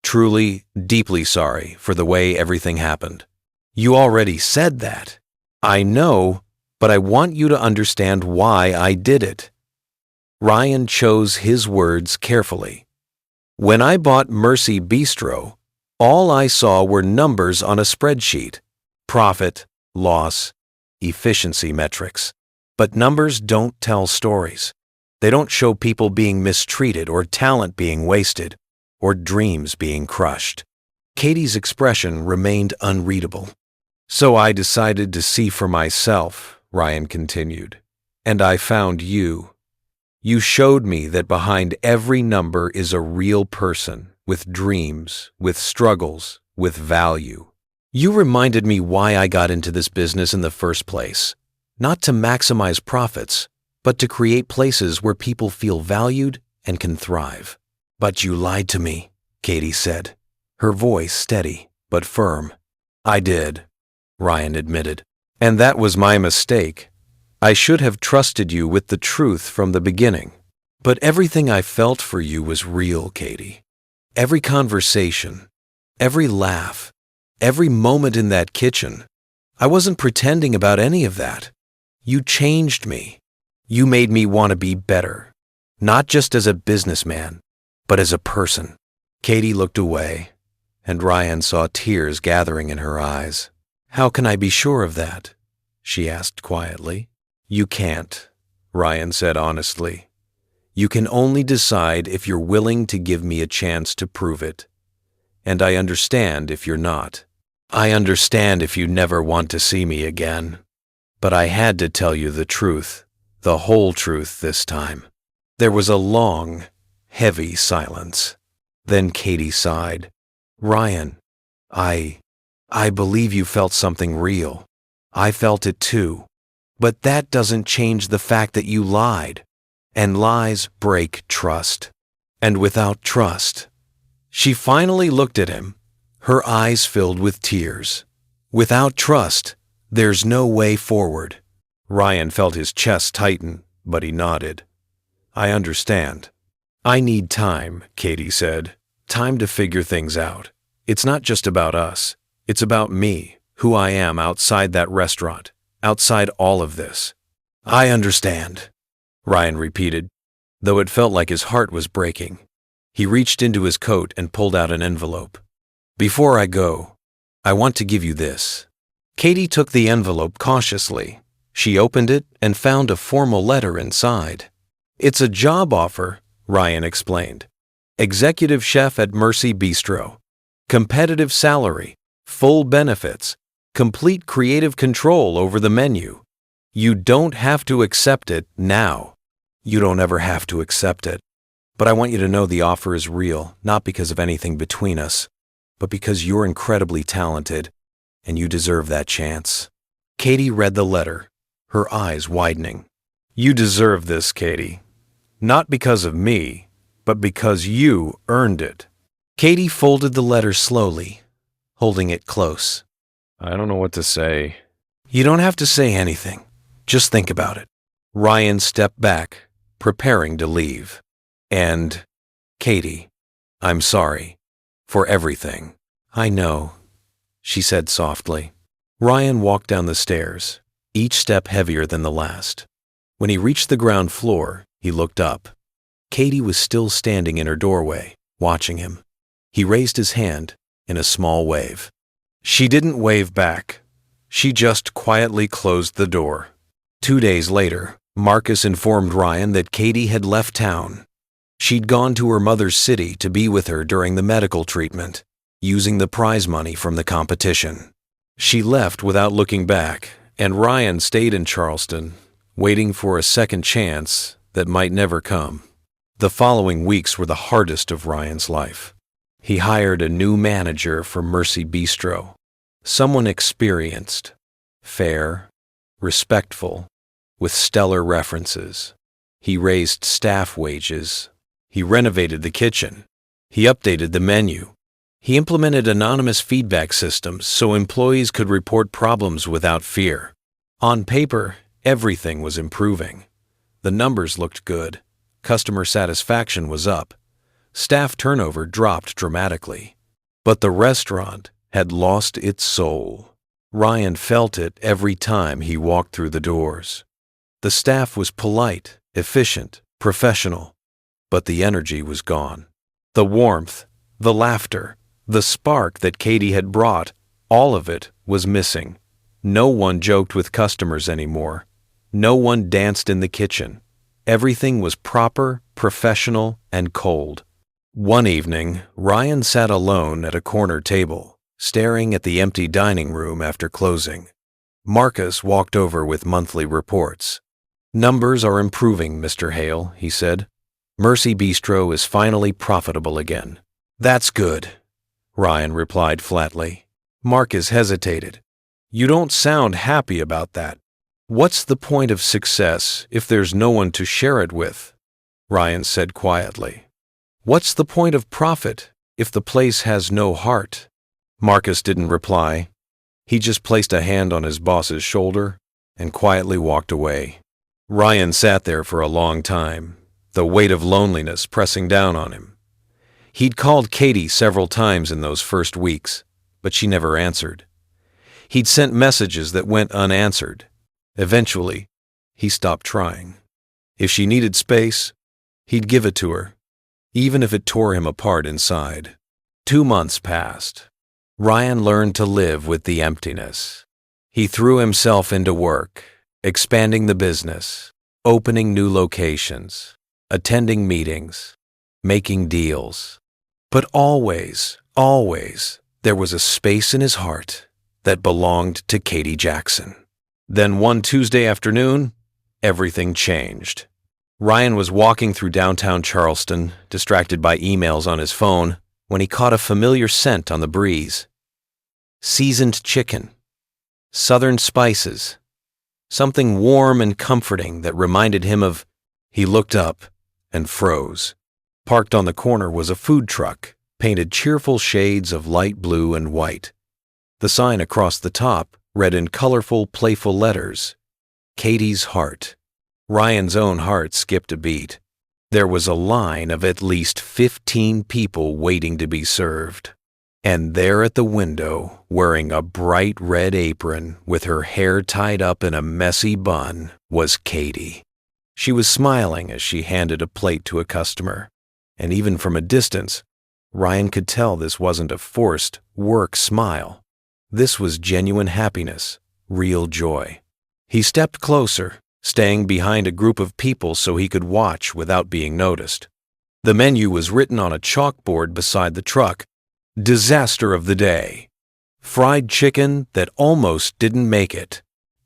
Truly, deeply sorry for the way everything happened. You already said that. I know, but I want you to understand why I did it. Ryan chose his words carefully. When I bought Mercy Bistro, all I saw were numbers on a spreadsheet. Profit, loss, efficiency metrics. But numbers don't tell stories. They don't show people being mistreated or talent being wasted or dreams being crushed. Katie's expression remained unreadable. So I decided to see for myself, Ryan continued, and I found you. You showed me that behind every number is a real person with dreams, with struggles, with value. You reminded me why I got into this business in the first place. Not to maximize profits, but to create places where people feel valued and can thrive. But you lied to me, Katie said, her voice steady but firm. I did, Ryan admitted, and that was my mistake. I should have trusted you with the truth from the beginning. But everything I felt for you was real, Katie. Every conversation, every laugh, every moment in that kitchen. I wasn't pretending about any of that. You changed me. You made me want to be better, not just as a businessman, but as a person. Katie looked away, and Ryan saw tears gathering in her eyes. How can I be sure of that? She asked quietly. You can't, Ryan said honestly. You can only decide if you're willing to give me a chance to prove it. And I understand if you're not. I understand if you never want to see me again. But I had to tell you the truth, the whole truth this time. There was a long, heavy silence. Then Katie sighed. Ryan, I believe you felt something real. I felt it too. But that doesn't change the fact that you lied. And lies break trust. And without trust. She finally looked at him, her eyes filled with tears. Without trust, there's no way forward. Ryan felt his chest tighten, but he nodded. I understand. I need time, Katie said. Time to figure things out. It's not just about us. It's about me, who I am outside that restaurant, outside all of this. I understand, Ryan repeated, though it felt like his heart was breaking. He reached into his coat and pulled out an envelope. Before I go, I want to give you this. Katie took the envelope cautiously. She opened it and found a formal letter inside. It's a job offer, Ryan explained. Executive chef at Mercy Bistro. Competitive salary, full benefits, complete creative control over the menu. You don't have to accept it now. You don't ever have to accept it. But I want you to know the offer is real, not because of anything between us, but because you're incredibly talented, and you deserve that chance. Katie read the letter, her eyes widening. You deserve this, Katie. Not because of me, but because you earned it. Katie folded the letter slowly, holding it close. I don't know what to say. You don't have to say anything. Just think about it. Ryan stepped back, preparing to leave. And, Katie, I'm sorry for everything. I know, she said softly. Ryan walked down the stairs, each step heavier than the last. When he reached the ground floor, he looked up. Katie was still standing in her doorway, watching him. He raised his hand in a small wave. She didn't wave back. She just quietly closed the door. 2 days later, Marcus informed Ryan that Katie had left town. She'd gone to her mother's city to be with her during the medical treatment. using the prize money from the competition. She left without looking back, and Ryan stayed in Charleston, waiting for a second chance that might never come. The following weeks were the hardest of Ryan's life. He hired a new manager for Mercy Bistro, someone experienced, fair, respectful, with stellar references. He raised staff wages. He renovated the kitchen. He updated the menu. He implemented anonymous feedback systems so employees could report problems without fear. On paper, everything was improving. The numbers looked good. Customer satisfaction was up. Staff turnover dropped dramatically. But the restaurant had lost its soul. Ryan felt it every time he walked through the doors. The staff was polite, efficient, professional, but the energy was gone. The warmth, the laughter, the spark that Katie had brought, all of it was missing. No one joked with customers anymore. No one danced in the kitchen. Everything was proper, professional, and cold. One evening, Ryan sat alone at a corner table, staring at the empty dining room after closing. Marcus walked over with monthly reports. "Numbers are improving, Mr. Hale," he said. "Mercy Bistro is finally profitable again." "That's good," Ryan replied flatly. Marcus hesitated. "You don't sound happy about that." "What's the point of success if there's no one to share it with?" Ryan said quietly. "What's the point of profit if the place has no heart?" Marcus didn't reply. He just placed a hand on his boss's shoulder and quietly walked away. Ryan sat there for a long time, the weight of loneliness pressing down on him. He'd called Katie several times in those first weeks, but she never answered. He'd sent messages that went unanswered. Eventually, he stopped trying. If she needed space, he'd give it to her, even if it tore him apart inside. 2 months passed. Ryan learned to live with the emptiness. He threw himself into work, expanding the business, opening new locations, attending meetings, making deals. But always, there was a space in his heart that belonged to Katie Jackson. Then one Tuesday afternoon, everything changed. Ryan was walking through downtown Charleston, distracted by emails on his phone, when he caught a familiar scent on the breeze. Seasoned chicken, southern spices, something warm and comforting that reminded him of... He looked up and froze. Parked on the corner was a food truck, painted cheerful shades of light blue and white. The sign across the top read in colorful, playful letters, "Katie's Heart." Ryan's own heart skipped a beat. There was a line of at least 15 people waiting to be served. And there at the window, wearing a bright red apron with her hair tied up in a messy bun, was Katie. She was smiling as she handed a plate to a customer. And even from a distance, Ryan could tell this wasn't a forced work smile. This was genuine happiness, real joy. He stepped closer, staying behind a group of people so he could watch without being noticed. The menu was written on a chalkboard beside the truck. Disaster of the day. Fried chicken that almost didn't make it,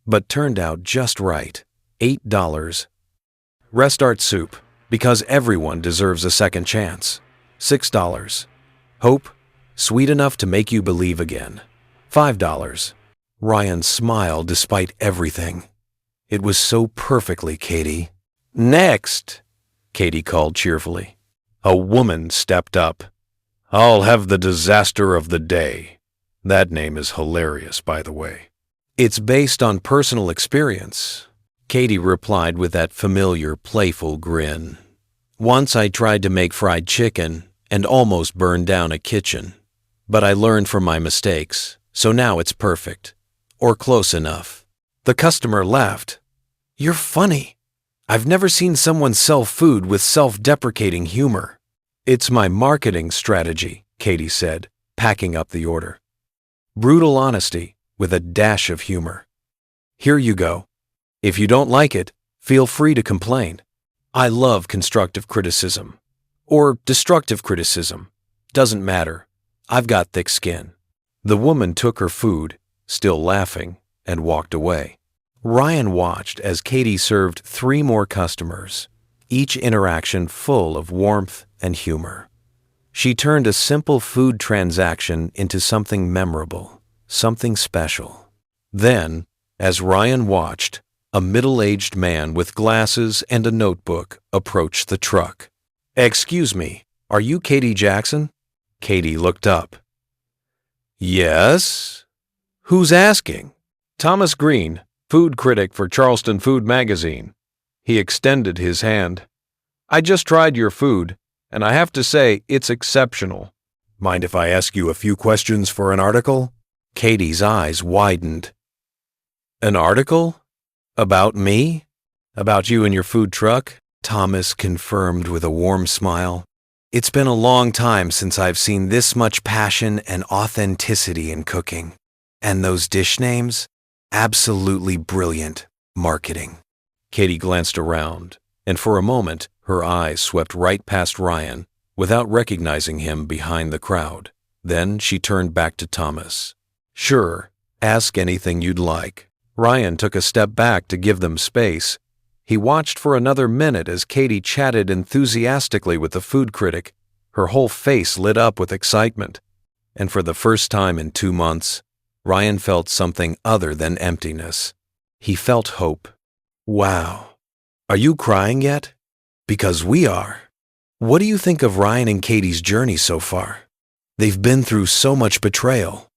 but turned out just right. $8. Restart soup, because everyone deserves a second chance. $6. Hope, sweet enough to make you believe again. $5. Ryan smiled despite everything. It was so perfectly Katie. "Next," Katie called cheerfully. A woman stepped up. "I'll have the disaster of the day." That name is hilarious, by the way. "It's based on personal experience," Katie replied with that familiar, playful grin. "Once I tried to make fried chicken and almost burned down a kitchen. But I learned from my mistakes, so now it's perfect. Or close enough." The customer laughed. "You're funny. I've never seen someone sell food with self-deprecating humor." "It's my marketing strategy," Katie said, packing up the order. Brutal honesty with a dash of humor. "Here you go. If you don't like it, feel free to complain. I love constructive criticism. Or destructive criticism. Doesn't matter. I've got thick skin." The woman took her food, still laughing, and walked away. Ryan watched as Katie served 3 more customers, each interaction full of warmth and humor. She turned a simple food transaction into something memorable, something special. Then, as Ryan watched, a middle-aged man with glasses and a notebook approached the truck. "Excuse me, are you Katie Jackson?" Katie looked up. "Yes? Who's asking?" "Thomas Green, food critic for Charleston Food Magazine." He extended his hand. "I just tried your food, and I have to say it's exceptional." "Mind if I ask you a few questions for an article?" Katie's eyes widened. "An article? About me? About you and your food truck?" Thomas confirmed with a warm smile. "It's been a long time since I've seen this much passion and authenticity in cooking. And those dish names? Absolutely brilliant marketing." Katie glanced around, and for a moment her eyes swept right past Ryan without recognizing him behind the crowd. Then she turned back to Thomas. "Sure, ask anything you'd like." Ryan took a step back to give them space. He watched for another minute as Katie chatted enthusiastically with the food critic. Her whole face lit up with excitement. And for the first time in 2 months, Ryan felt something other than emptiness. He felt hope. "Wow. Are you crying yet? Because we are." "What do you think of Ryan and Katie's journey so far? They've been through so much betrayal,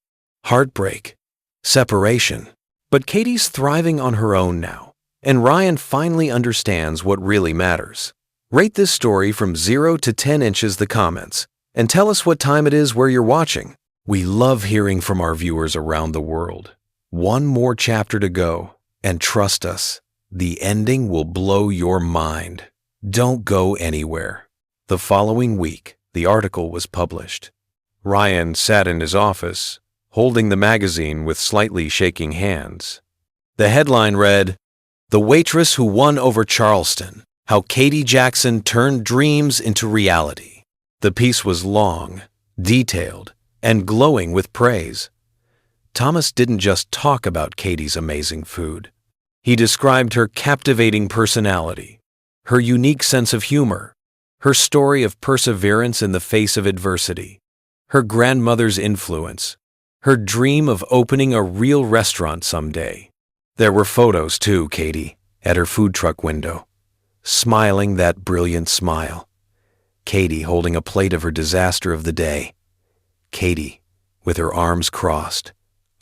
heartbreak, separation. But Katie's thriving on her own now, and Ryan finally understands what really matters. Rate this story from 0 to 10 inches the comments, and tell us what time it is where you're watching. We love hearing from our viewers around the world. 1 more chapter to go, and trust us, the ending will blow your mind. Don't go anywhere. The following week, the article was published. Ryan sat in his office, holding the magazine with slightly shaking hands. The headline read, "The Waitress Who Won Over Charleston, How Katie Jackson Turned Dreams into Reality." The piece was long, detailed, and glowing with praise. Thomas didn't just talk about Katie's amazing food. He described her captivating personality, her unique sense of humor, her story of perseverance in the face of adversity, her grandmother's influence, her dream of opening a real restaurant someday. There were photos too, Katie, at her food truck window, smiling that brilliant smile. Katie holding a plate of her disaster of the day. Katie, with her arms crossed,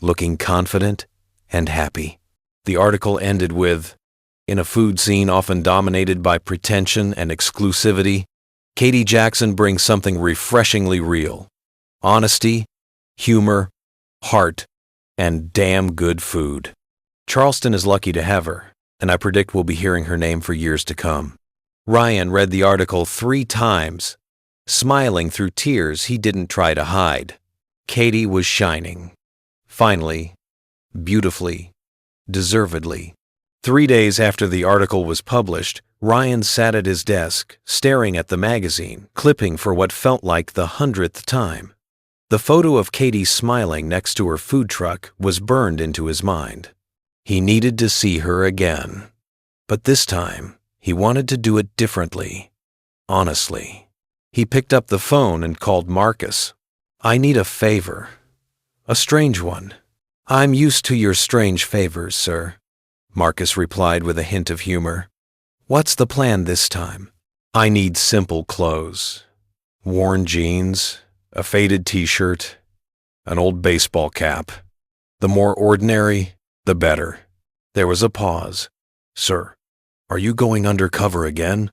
looking confident and happy. The article ended with, "In a food scene often dominated by pretension and exclusivity, Katie Jackson brings something refreshingly real. Honesty, humor, heart, and damn good food. Charleston is lucky to have her, and I predict we'll be hearing her name for years to come." Ryan read the article 3 times, smiling through tears he didn't try to hide. Katie was shining. Finally, beautifully, deservedly. 3 days after the article was published, Ryan sat at his desk, staring at the magazine, clipping for what felt like the 100th time. The photo of Katie smiling next to her food truck was burned into his mind. He needed to see her again. But this time, he wanted to do it differently, honestly. He picked up the phone and called Marcus. "I need a favor. A strange one." "I'm used to your strange favors, sir," Marcus replied with a hint of humor. "What's the plan this time?" "I need simple clothes. Worn jeans, a faded t-shirt, an old baseball cap. The more ordinary, the better." There was a pause. "Sir, are you going undercover again?"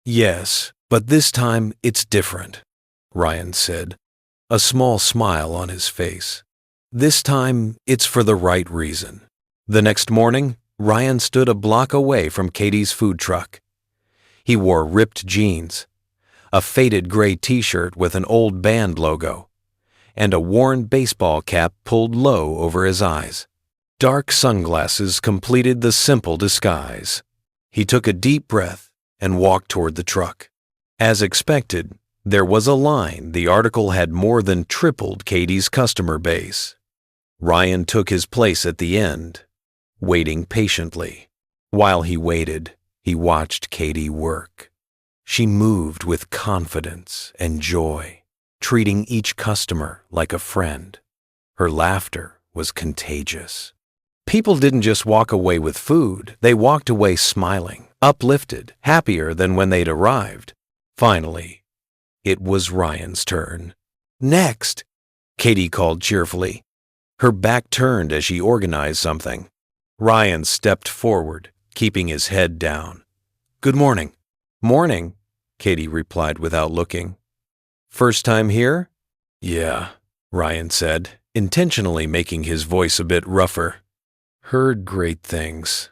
"Yes, but this time it's different," Ryan said, a small smile on his face. "This time it's for the right reason." The next morning, Ryan stood a block away from Katie's food truck. He wore ripped jeans, a faded gray t-shirt with an old band logo, and a worn baseball cap pulled low over his eyes. Dark sunglasses completed the simple disguise. He took a deep breath and walked toward the truck. As expected, There was a line. The article had more than tripled Katie's customer base. Ryan took his place at the end, waiting patiently. While he waited, he watched Katie work. She moved with confidence and joy, treating each customer like a friend. Her laughter was contagious. People didn't just walk away with food, they walked away smiling, uplifted, happier than when they'd arrived. Finally, it was Ryan's turn. "Next," Katie called cheerfully. Her back turned as she organized something. Ryan stepped forward, keeping his head down. "Good morning." "Morning," Katie replied without looking. "First time here?" "Yeah," Ryan said, intentionally making his voice a bit rougher. "Heard great things."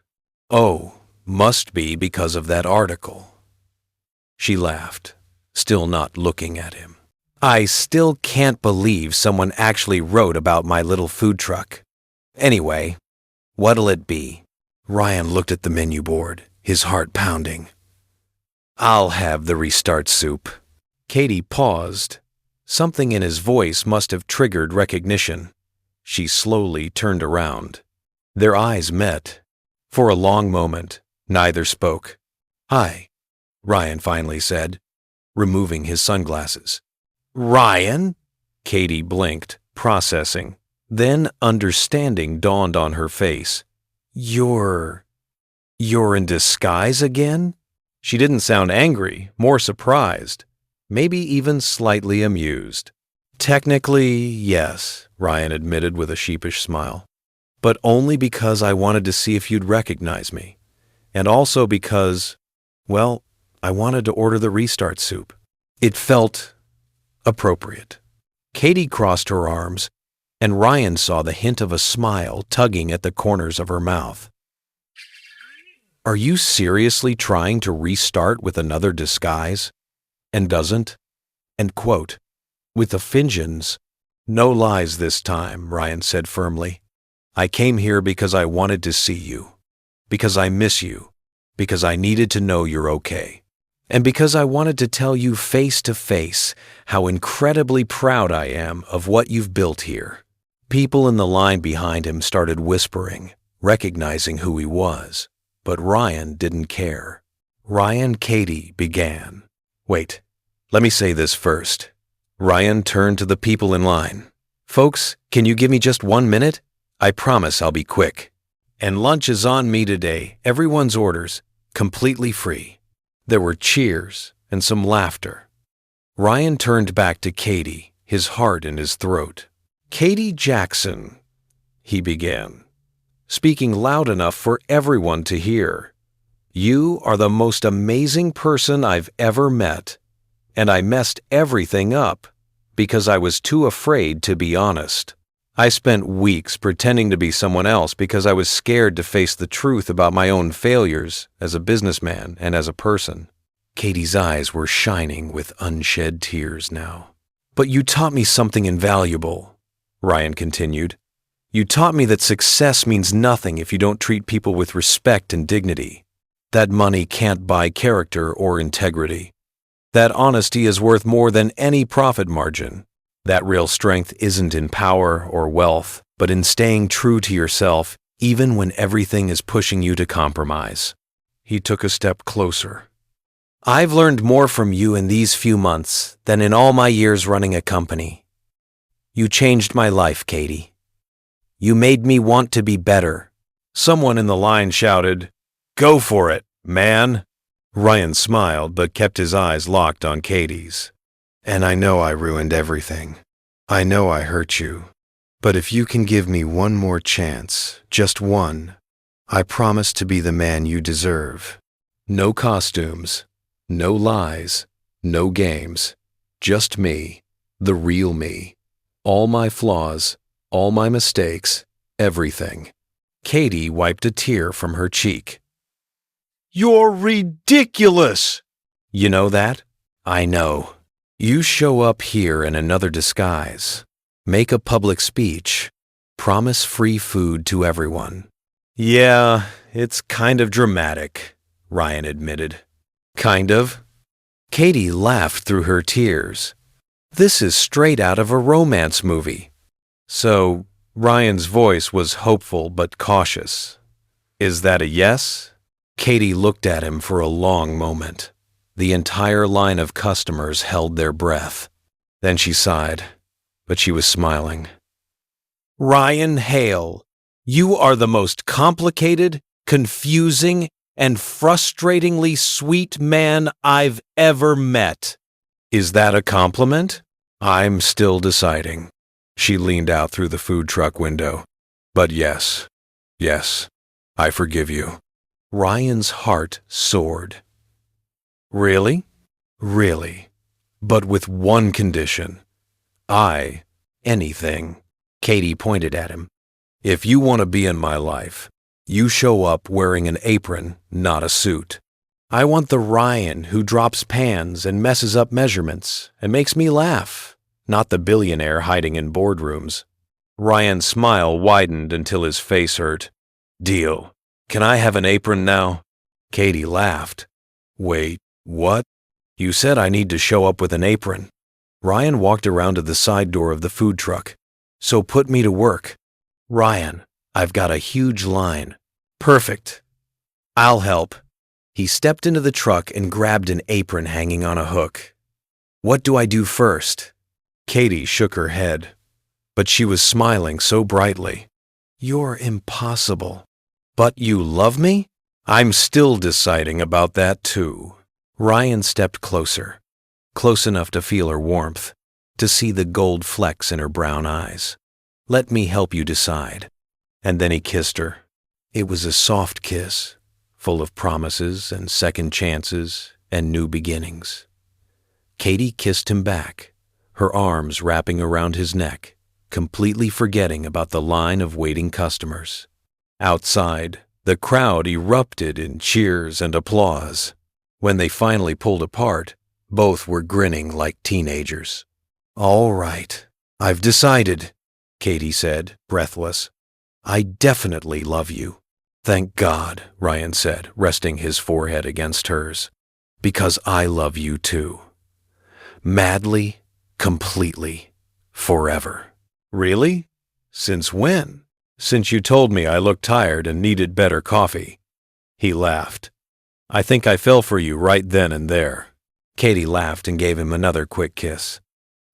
"Oh, must be because of that article." She laughed, still not looking at him. "I still can't believe someone actually wrote about my little food truck. Anyway, what'll it be?" Ryan looked at the menu board, his heart pounding. "I'll have the restart soup." Katie paused. Something in his voice must have triggered recognition. She slowly turned around. Their eyes met. For a long moment, neither spoke. "Hi," Ryan finally said, removing his sunglasses. "Ryan?" Katie blinked, processing. Then understanding dawned on her face. You're in disguise again?" She didn't sound angry, more surprised, maybe even slightly amused. "Technically, yes," Ryan admitted with a sheepish smile. "But only because I wanted to see if you'd recognize me. And also because, well, I wanted to order the restart soup. It felt appropriate." Katie crossed her arms, and Ryan saw the hint of a smile tugging at the corners of her mouth. "Are you seriously trying to restart with another disguise? And doesn't?" And quote, "With the Finjans, no lies this time," Ryan said firmly. "I came here because I wanted to see you, because I miss you, because I needed to know you're okay, and because I wanted to tell you face to face how incredibly proud I am of what you've built here." People in the line behind him started whispering, recognizing who he was, but Ryan didn't care. Katie began. "Wait, let me say this first." Ryan turned to the people in line. "Folks, can you give me just 1 minute? I promise I'll be quick. And lunch is on me today, everyone's orders, completely free." There were cheers and some laughter. Ryan turned back to Katie, his heart in his throat. "Katie Jackson," he began, speaking loud enough for everyone to hear. "You are the most amazing person I've ever met, and I messed everything up because I was too afraid to be honest. I spent weeks pretending to be someone else because I was scared to face the truth about my own failures as a businessman and as a person." Katie's eyes were shining with unshed tears now. "But you taught me something invaluable," Ryan continued. "You taught me that success means nothing if you don't treat people with respect and dignity. That money can't buy character or integrity. That honesty is worth more than any profit margin. That real strength isn't in power or wealth, but in staying true to yourself even when everything is pushing you to compromise." He took a step closer. "I've learned more from you in these few months than in all my years running a company. You changed my life, Katie. You made me want to be better." Someone in the line shouted, "Go for it, man." Ryan smiled but kept his eyes locked on Katie's. "And I know I ruined everything. I know I hurt you. But if you can give me one more chance, just one, I promise to be the man you deserve. No costumes, no lies, no games. Just me, the real me. All my flaws, all my mistakes, everything." Katie wiped a tear from her cheek. "You're ridiculous!" "You know that?" "I know. You show up here in another disguise, make a public speech, promise free food to everyone." "Yeah, it's kind of dramatic," Ryan admitted. "Kind of?" Katie laughed through her tears. This is straight out of a romance movie. So, Ryan's voice was hopeful but cautious. Is that a yes? Katie looked at him for a long moment. The entire line of customers held their breath. Then she sighed, but she was smiling. Ryan Hale, you are the most complicated, confusing, and frustratingly sweet man I've ever met. Is that a compliment? I'm still deciding. She leaned out through the food truck window. But yes, I forgive you. Ryan's heart soared. Really? Really. But with one condition. Anything. Katie pointed at him. If you want to be in my life, you show up wearing an apron, not a suit. I want the Ryan who drops pans and messes up measurements and makes me laugh, not the billionaire hiding in boardrooms. Ryan's smile widened until his face hurt. Deal. Can I have an apron now? Katie laughed. Wait, what? You said I need to show up with an apron. Ryan walked around to the side door of the food truck. So put me to work. Ryan, I've got a huge line. Perfect. I'll help. He stepped into the truck and grabbed an apron hanging on a hook. What do I do first? Katie shook her head, but she was smiling so brightly. You're impossible. But you love me? I'm still deciding about that too. Ryan stepped closer, close enough to feel her warmth, to see the gold flecks in her brown eyes. Let me help you decide. And then he kissed her. It was a soft kiss, full of promises and second chances and new beginnings. Katie kissed him back, her arms wrapping around his neck, completely forgetting about the line of waiting customers. Outside, the crowd erupted in cheers and applause. When they finally pulled apart, both were grinning like teenagers. All right, I've decided, Katie said, breathless. I definitely love you. Thank God, Ryan said, resting his forehead against hers. Because I love you too. Madly, completely, forever. Really? Since when? Since you told me I looked tired and needed better coffee. He laughed. I think I fell for you right then and there. Katie laughed and gave him another quick kiss.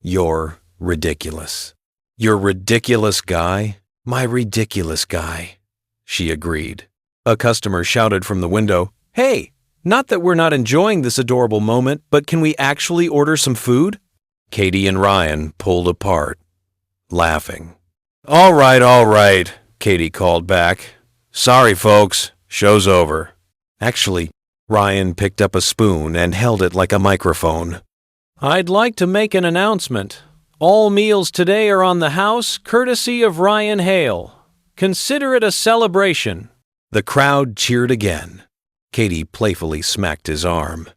You're ridiculous. You're ridiculous guy? My ridiculous guy, she agreed. A customer shouted from the window, Hey, not that we're not enjoying this adorable moment, but can we actually order some food? Katie and Ryan pulled apart, laughing. All right, Katie called back. Sorry, folks, show's over. Actually, Ryan picked up a spoon and held it like a microphone. I'd like to make an announcement. All meals today are on the house, courtesy of Ryan Hale. Consider it a celebration. The crowd cheered again. Katie playfully smacked his arm.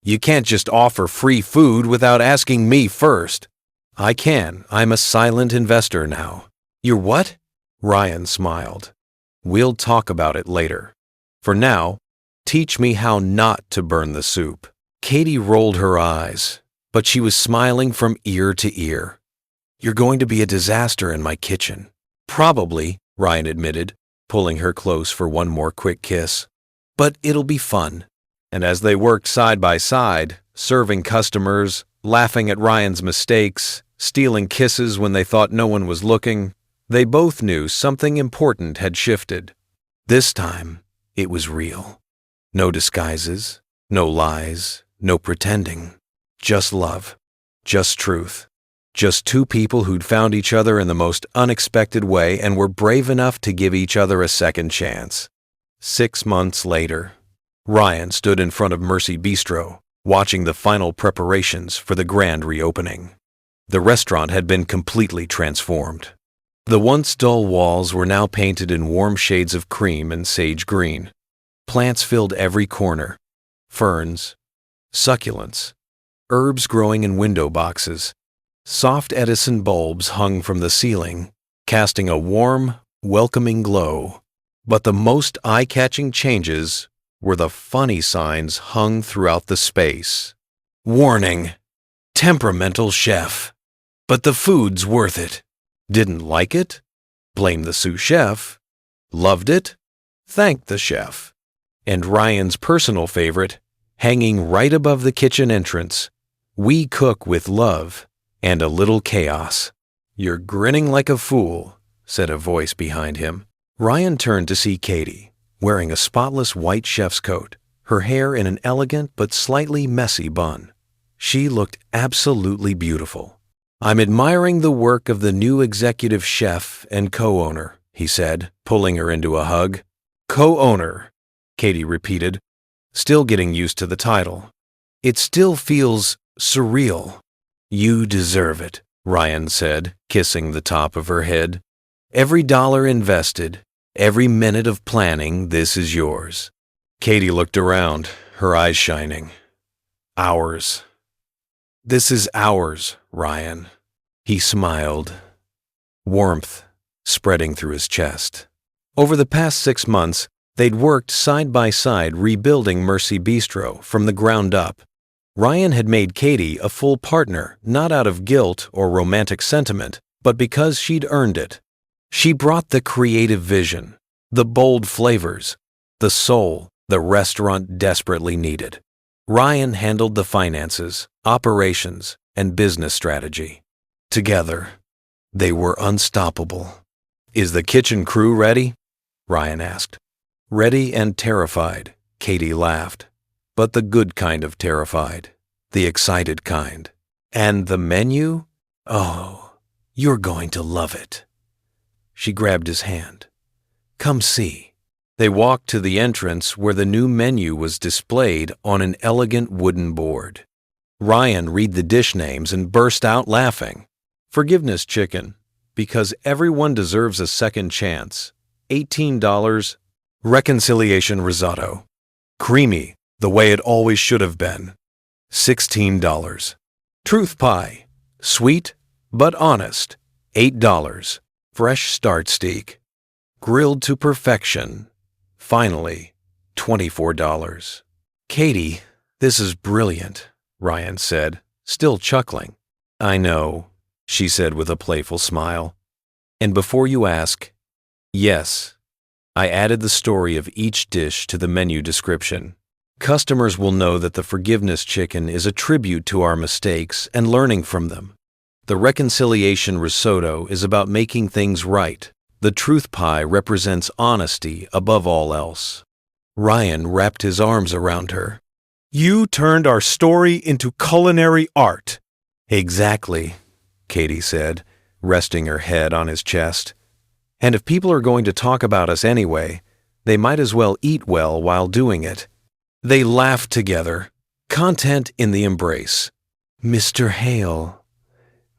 You can't just offer free food without asking me first. I can. I'm a silent investor now. You're what? Ryan smiled. We'll talk about it later. For now, teach me how not to burn the soup. Katie rolled her eyes, but she was smiling from ear to ear. You're going to be a disaster in my kitchen. Probably, Ryan admitted, pulling her close for one more quick kiss. But it'll be fun. And as they worked side by side, serving customers, laughing at Ryan's mistakes, stealing kisses when they thought no one was looking, they both knew something important had shifted. This time, it was real. No disguises, no lies, no pretending. Just love, just truth. Just two people who'd found each other in the most unexpected way and were brave enough to give each other a second chance. 6 months later, Ryan stood in front of Mercy Bistro, watching the final preparations for the grand reopening. The restaurant had been completely transformed. The once dull walls were now painted in warm shades of cream and sage green. Plants filled every corner. Ferns, succulents, herbs growing in window boxes. Soft Edison bulbs hung from the ceiling, casting a warm, welcoming glow. But the most eye-catching changes were the funny signs hung throughout the space. Warning: temperamental chef. But the food's worth it. Didn't like it? Blame the sous chef. Loved it? Thank the chef. And Ryan's personal favorite, hanging right above the kitchen entrance: we cook with love and a little chaos. You're grinning like a fool, said a voice behind him. Ryan turned to see Katie, wearing a spotless white chef's coat, her hair in an elegant but slightly messy bun. She looked absolutely beautiful. I'm admiring the work of the new executive chef and co-owner, he said, pulling her into a hug. Co-owner, Katie repeated, still getting used to the title. It still feels surreal. You deserve it, Ryan said, kissing the top of her head. Every dollar invested, every minute of planning, this is yours. Katie looked around, her eyes shining. Ours. This is ours, Ryan. He smiled, warmth spreading through his chest. Over the past 6 months, they'd worked side by side rebuilding Mercy Bistro from the ground up. Ryan had made Katie a full partner, not out of guilt or romantic sentiment, but because she'd earned it. She brought the creative vision, the bold flavors, the soul the restaurant desperately needed. Ryan handled the finances, operations, and business strategy. Together, they were unstoppable. Is the kitchen crew ready? Ryan asked. Ready and terrified, Katie laughed. But the good kind of terrified, the excited kind. And the menu? Oh, you're going to love it. She grabbed his hand. Come see. They walked to the entrance where the new menu was displayed on an elegant wooden board. Ryan read the dish names and burst out laughing. Forgiveness chicken, because everyone deserves a second chance. $18. Reconciliation risotto. Creamy, the way it always should have been. $16. Truth pie. Sweet, but honest. $8. Fresh start steak. Grilled to perfection. Finally, $24. Katie, this is brilliant, Ryan said, still chuckling. I know, she said with a playful smile. And before you ask, yes, I added the story of each dish to the menu description. Customers will know that the forgiveness chicken is a tribute to our mistakes and learning from them. The reconciliation risotto is about making things right. The truth pie represents honesty above all else. Ryan wrapped his arms around her. You turned our story into culinary art. Exactly, Katie said, resting her head on his chest. And if people are going to talk about us anyway, they might as well eat well while doing it. They laughed together, content in the embrace. Mr. Hale,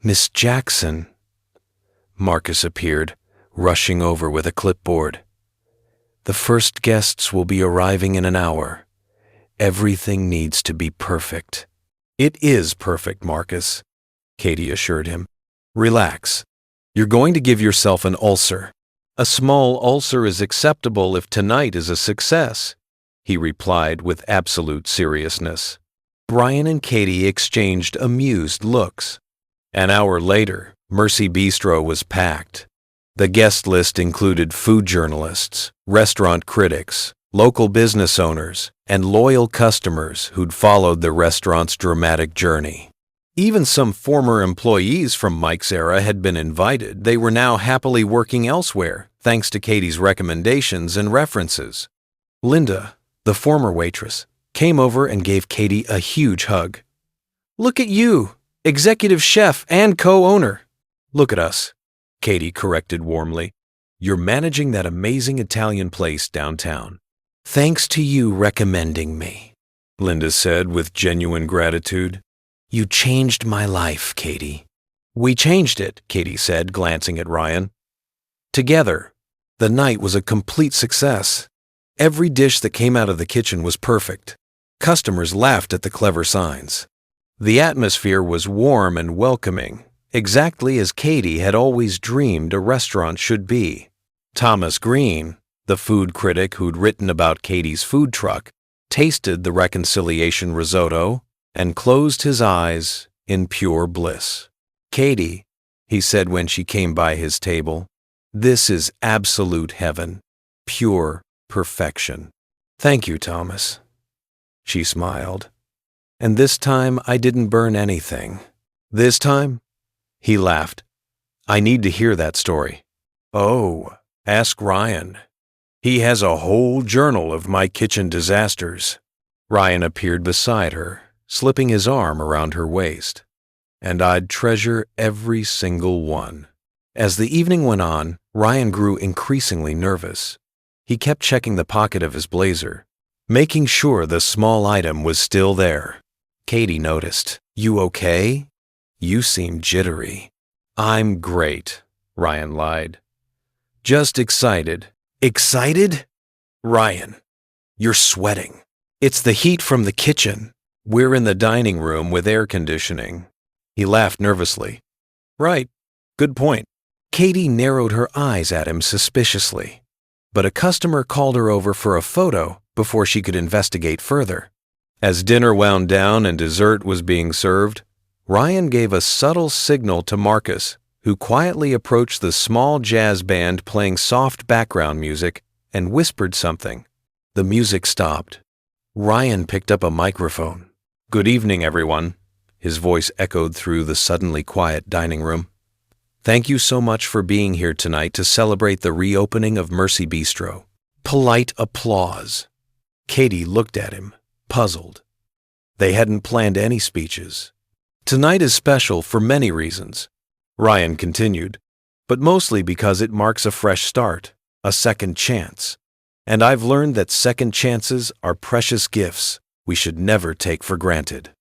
Miss Jackson. Marcus appeared, rushing over with a clipboard. The first guests will be arriving in an hour. Everything needs to be perfect. It is perfect, Marcus, Katie assured him. Relax. You're going to give yourself an ulcer. A small ulcer is acceptable if tonight is a success, he replied with absolute seriousness. Brian and Katie exchanged amused looks. An hour later, Mercy Bistro was packed. The guest list included food journalists, restaurant critics, local business owners, and loyal customers who'd followed the restaurant's dramatic journey. Even some former employees from Mike's era had been invited. They were now happily working elsewhere, thanks to Katie's recommendations and references. Linda, the former waitress, came over and gave Katie a huge hug. Look at you, executive chef and co-owner. Look at us, Katie corrected warmly. You're managing that amazing Italian place downtown. Thanks to you recommending me, Linda said with genuine gratitude. You changed my life, Katie. We changed it, Katie said, glancing at Ryan. Together, the night was a complete success. Every dish that came out of the kitchen was perfect. Customers laughed at the clever signs. The atmosphere was warm and welcoming, exactly as Katie had always dreamed a restaurant should be. Thomas Green, the food critic who'd written about Katie's food truck, tasted the reconciliation risotto, and closed his eyes in pure bliss. "Katie," he said when she came by his table, "this is absolute heaven, pure perfection." "Thank you, Thomas." She smiled. "And this time I didn't burn anything." "This time?" He laughed. "I need to hear that story." "Oh, ask Ryan. He has a whole journal of my kitchen disasters." Ryan appeared beside her, slipping his arm around her waist. "And I'd treasure every single one." As the evening went on, Ryan grew increasingly nervous. He kept checking the pocket of his blazer, making sure the small item was still there. Katie noticed. "You okay? You seem jittery." "I'm great," Ryan lied. "Just excited." "Excited?" "Ryan, you're sweating." "It's the heat from the kitchen." "We're in the dining room with air conditioning." He laughed nervously. "Right, good point." Katie narrowed her eyes at him suspiciously, but a customer called her over for a photo before she could investigate further. As dinner wound down and dessert was being served, Ryan gave a subtle signal to Marcus, who quietly approached the small jazz band playing soft background music and whispered something. The music stopped. Ryan picked up a microphone. "Good evening, everyone," his voice echoed through the suddenly quiet dining room. "Thank you so much for being here tonight to celebrate the reopening of Mercy Bistro." Polite applause. Katie looked at him, puzzled. They hadn't planned any speeches. "Tonight is special for many reasons," Ryan continued, "but mostly because it marks a fresh start, a second chance. And I've learned that second chances are precious gifts we should never take for granted."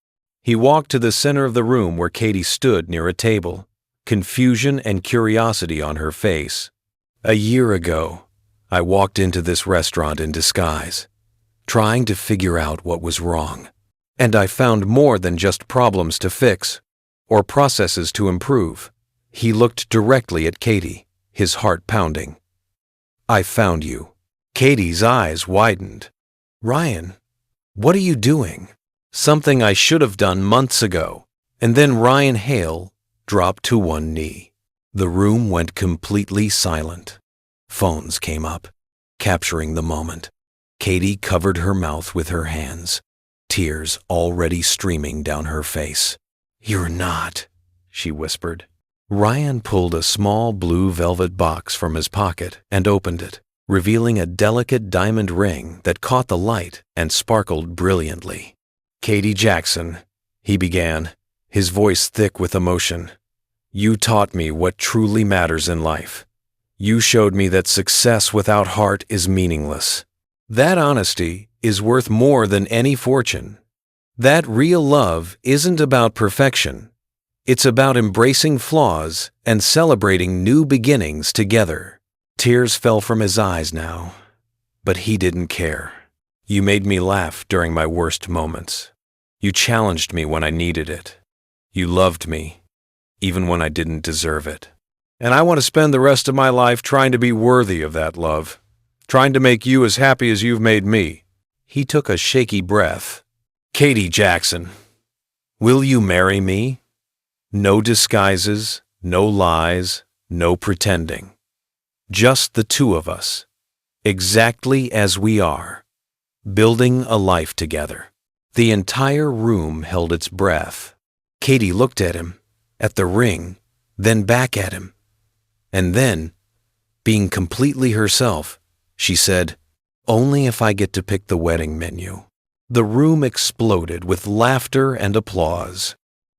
He walked to the center of the room where Katie stood near a table, confusion and curiosity on her face. "A year ago, I walked into this restaurant in disguise, trying to figure out what was wrong. And I found more than just problems to fix or processes to improve." He looked directly at Katie, his heart pounding. "I found you." Katie's eyes widened. "Ryan, what are you doing?" "Something I should have done months ago." And then Ryan Hale dropped to one knee. The room went completely silent. Phones came up, capturing the moment. Katie covered her mouth with her hands, tears already streaming down her face. "You're not," she whispered. Ryan pulled a small blue velvet box from his pocket and opened it, revealing a delicate diamond ring that caught the light and sparkled brilliantly. "Katie Jackson," he began, his voice thick with emotion, "you taught me what truly matters in life. You showed me that success without heart is meaningless. That honesty is worth more than any fortune. That real love isn't about perfection. It's about embracing flaws and celebrating new beginnings together." Tears fell from his eyes now, but he didn't care. "You made me laugh during my worst moments. You challenged me when I needed it. You loved me, even when I didn't deserve it. And I want to spend the rest of my life trying to be worthy of that love, trying to make you as happy as you've made me." He took a shaky breath. "Katie Jackson, will you marry me? No disguises, no lies, no pretending. Just the two of us, exactly as we are, building a life together." The entire room held its breath. Katie looked at him, at the ring, then back at him. And then, being completely herself, she said, "Only if I get to pick the wedding menu." The room exploded with laughter and applause.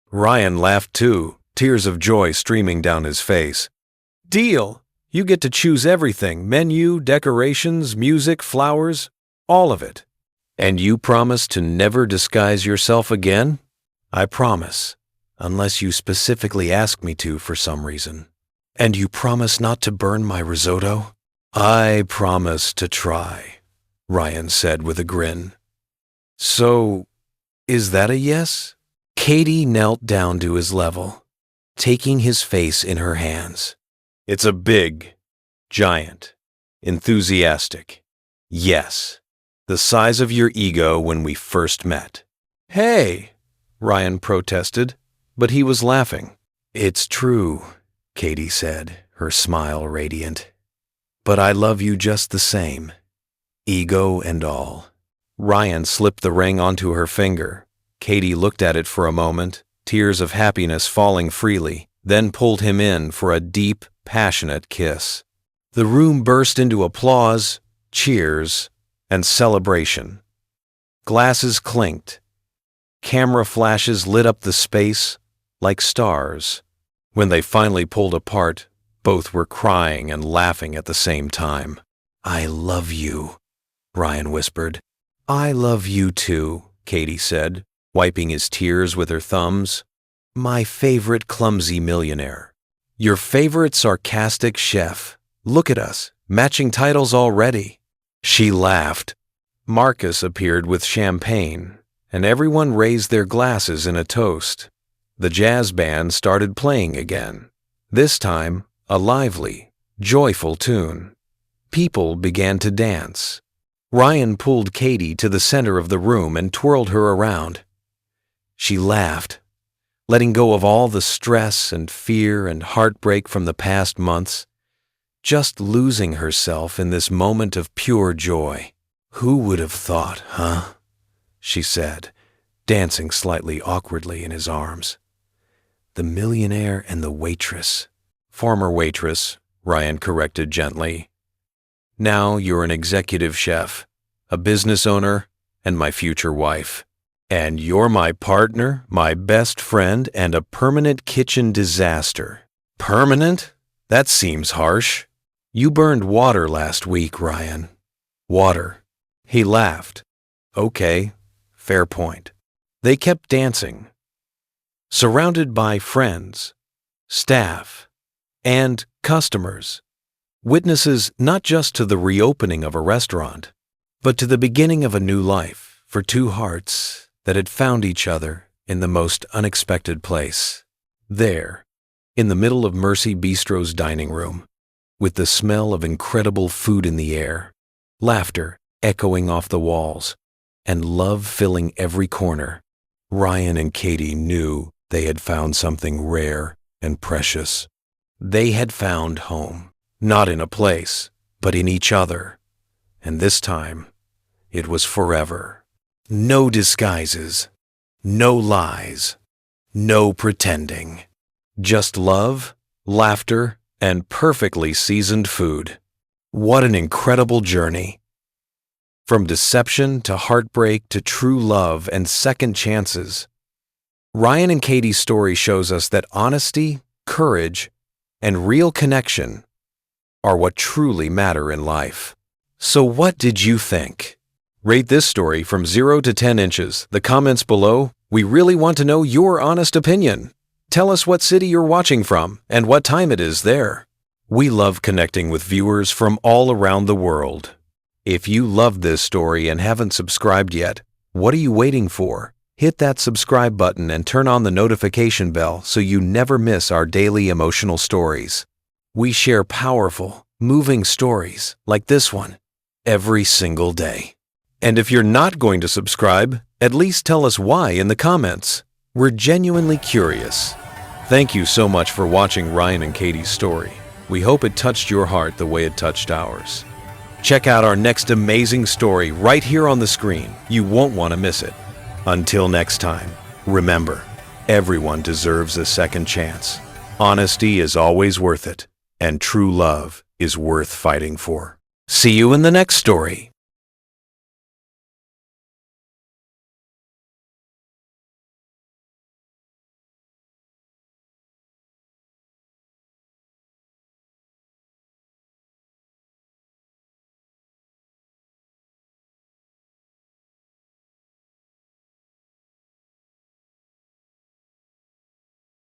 Ryan laughed too, tears of joy streaming down his face. "Deal! You get to choose everything, menu, decorations, music, flowers, all of it." "And you promise to never disguise yourself again?" "I promise, unless you specifically ask me to for some reason." "And you promise not to burn my risotto?" "I promise to try," Ryan said with a grin. "So, is that a yes?" Katie knelt down to his level, taking his face in her hands. "It's a big, giant, enthusiastic yes. The size of your ego when we first met." "Hey, Ryan protested, but he was laughing. "It's true," Katie said, her smile radiant. "But I love you just the same, ego and all." Ryan slipped the ring onto her finger. Katie looked at it for a moment, tears of happiness falling freely, then pulled him in for a deep, passionate kiss. The room burst into applause, cheers, and celebration. Glasses clinked. Camera flashes lit up the space like stars. When they finally pulled apart, both were crying and laughing at the same time. "I love you," Ryan whispered. "I love you too," Katie said, wiping his tears with her thumbs. "My favorite clumsy millionaire. Your favorite sarcastic chef. Look at us, matching titles already." She laughed. Marcus appeared with champagne, and everyone raised their glasses in a toast. The jazz band started playing again, this time a lively, joyful tune. People began to dance. Ryan pulled Katie to the center of the room and twirled her around. She laughed, letting go of all the stress and fear and heartbreak from the past months, just losing herself in this moment of pure joy. "Who would have thought, huh?" she said, dancing slightly awkwardly in his arms. "The millionaire and the waitress." "Former waitress," Ryan corrected gently. "Now you're an executive chef, a business owner, and my future wife. And you're my partner, my best friend, and a permanent kitchen disaster." "Permanent? That seems harsh." "You burned water last week, Ryan." "Water." He laughed. "Okay, fair point." They kept dancing, surrounded by friends, staff, and customers, witnesses not just to the reopening of a restaurant, but to the beginning of a new life for two hearts that had found each other in the most unexpected place. There, in the middle of Mercy Bistro's dining room, with the smell of incredible food in the air, laughter echoing off the walls, and love filling every corner, Ryan and Katie knew they had found something rare and precious. They had found home, not in a place, but in each other. And this time, it was forever. No disguises, no lies, no pretending. Just love, laughter, and perfectly seasoned food. What an incredible journey. From deception to heartbreak to true love and second chances, Ryan and Katie's story shows us that honesty, courage, and real connection are what truly matter in life. So what did you think? Rate this story from 0 to 10 inches. The comments below, we really want to know your honest opinion. Tell us what city you're watching from and what time it is there. We love connecting with viewers from all around the world. If you loved this story and haven't subscribed yet, what are you waiting for? Hit that subscribe button and turn on the notification bell so you never miss our daily emotional stories. We share powerful, moving stories like this one every single day. And if you're not going to subscribe, at least tell us why in the comments. We're genuinely curious. Thank you so much for watching Ryan and Katie's story. We hope it touched your heart the way it touched ours. Check out our next amazing story right here on the screen. You won't want to miss it. Until next time, remember, everyone deserves a second chance. Honesty is always worth it, and true love is worth fighting for. See you in the next story.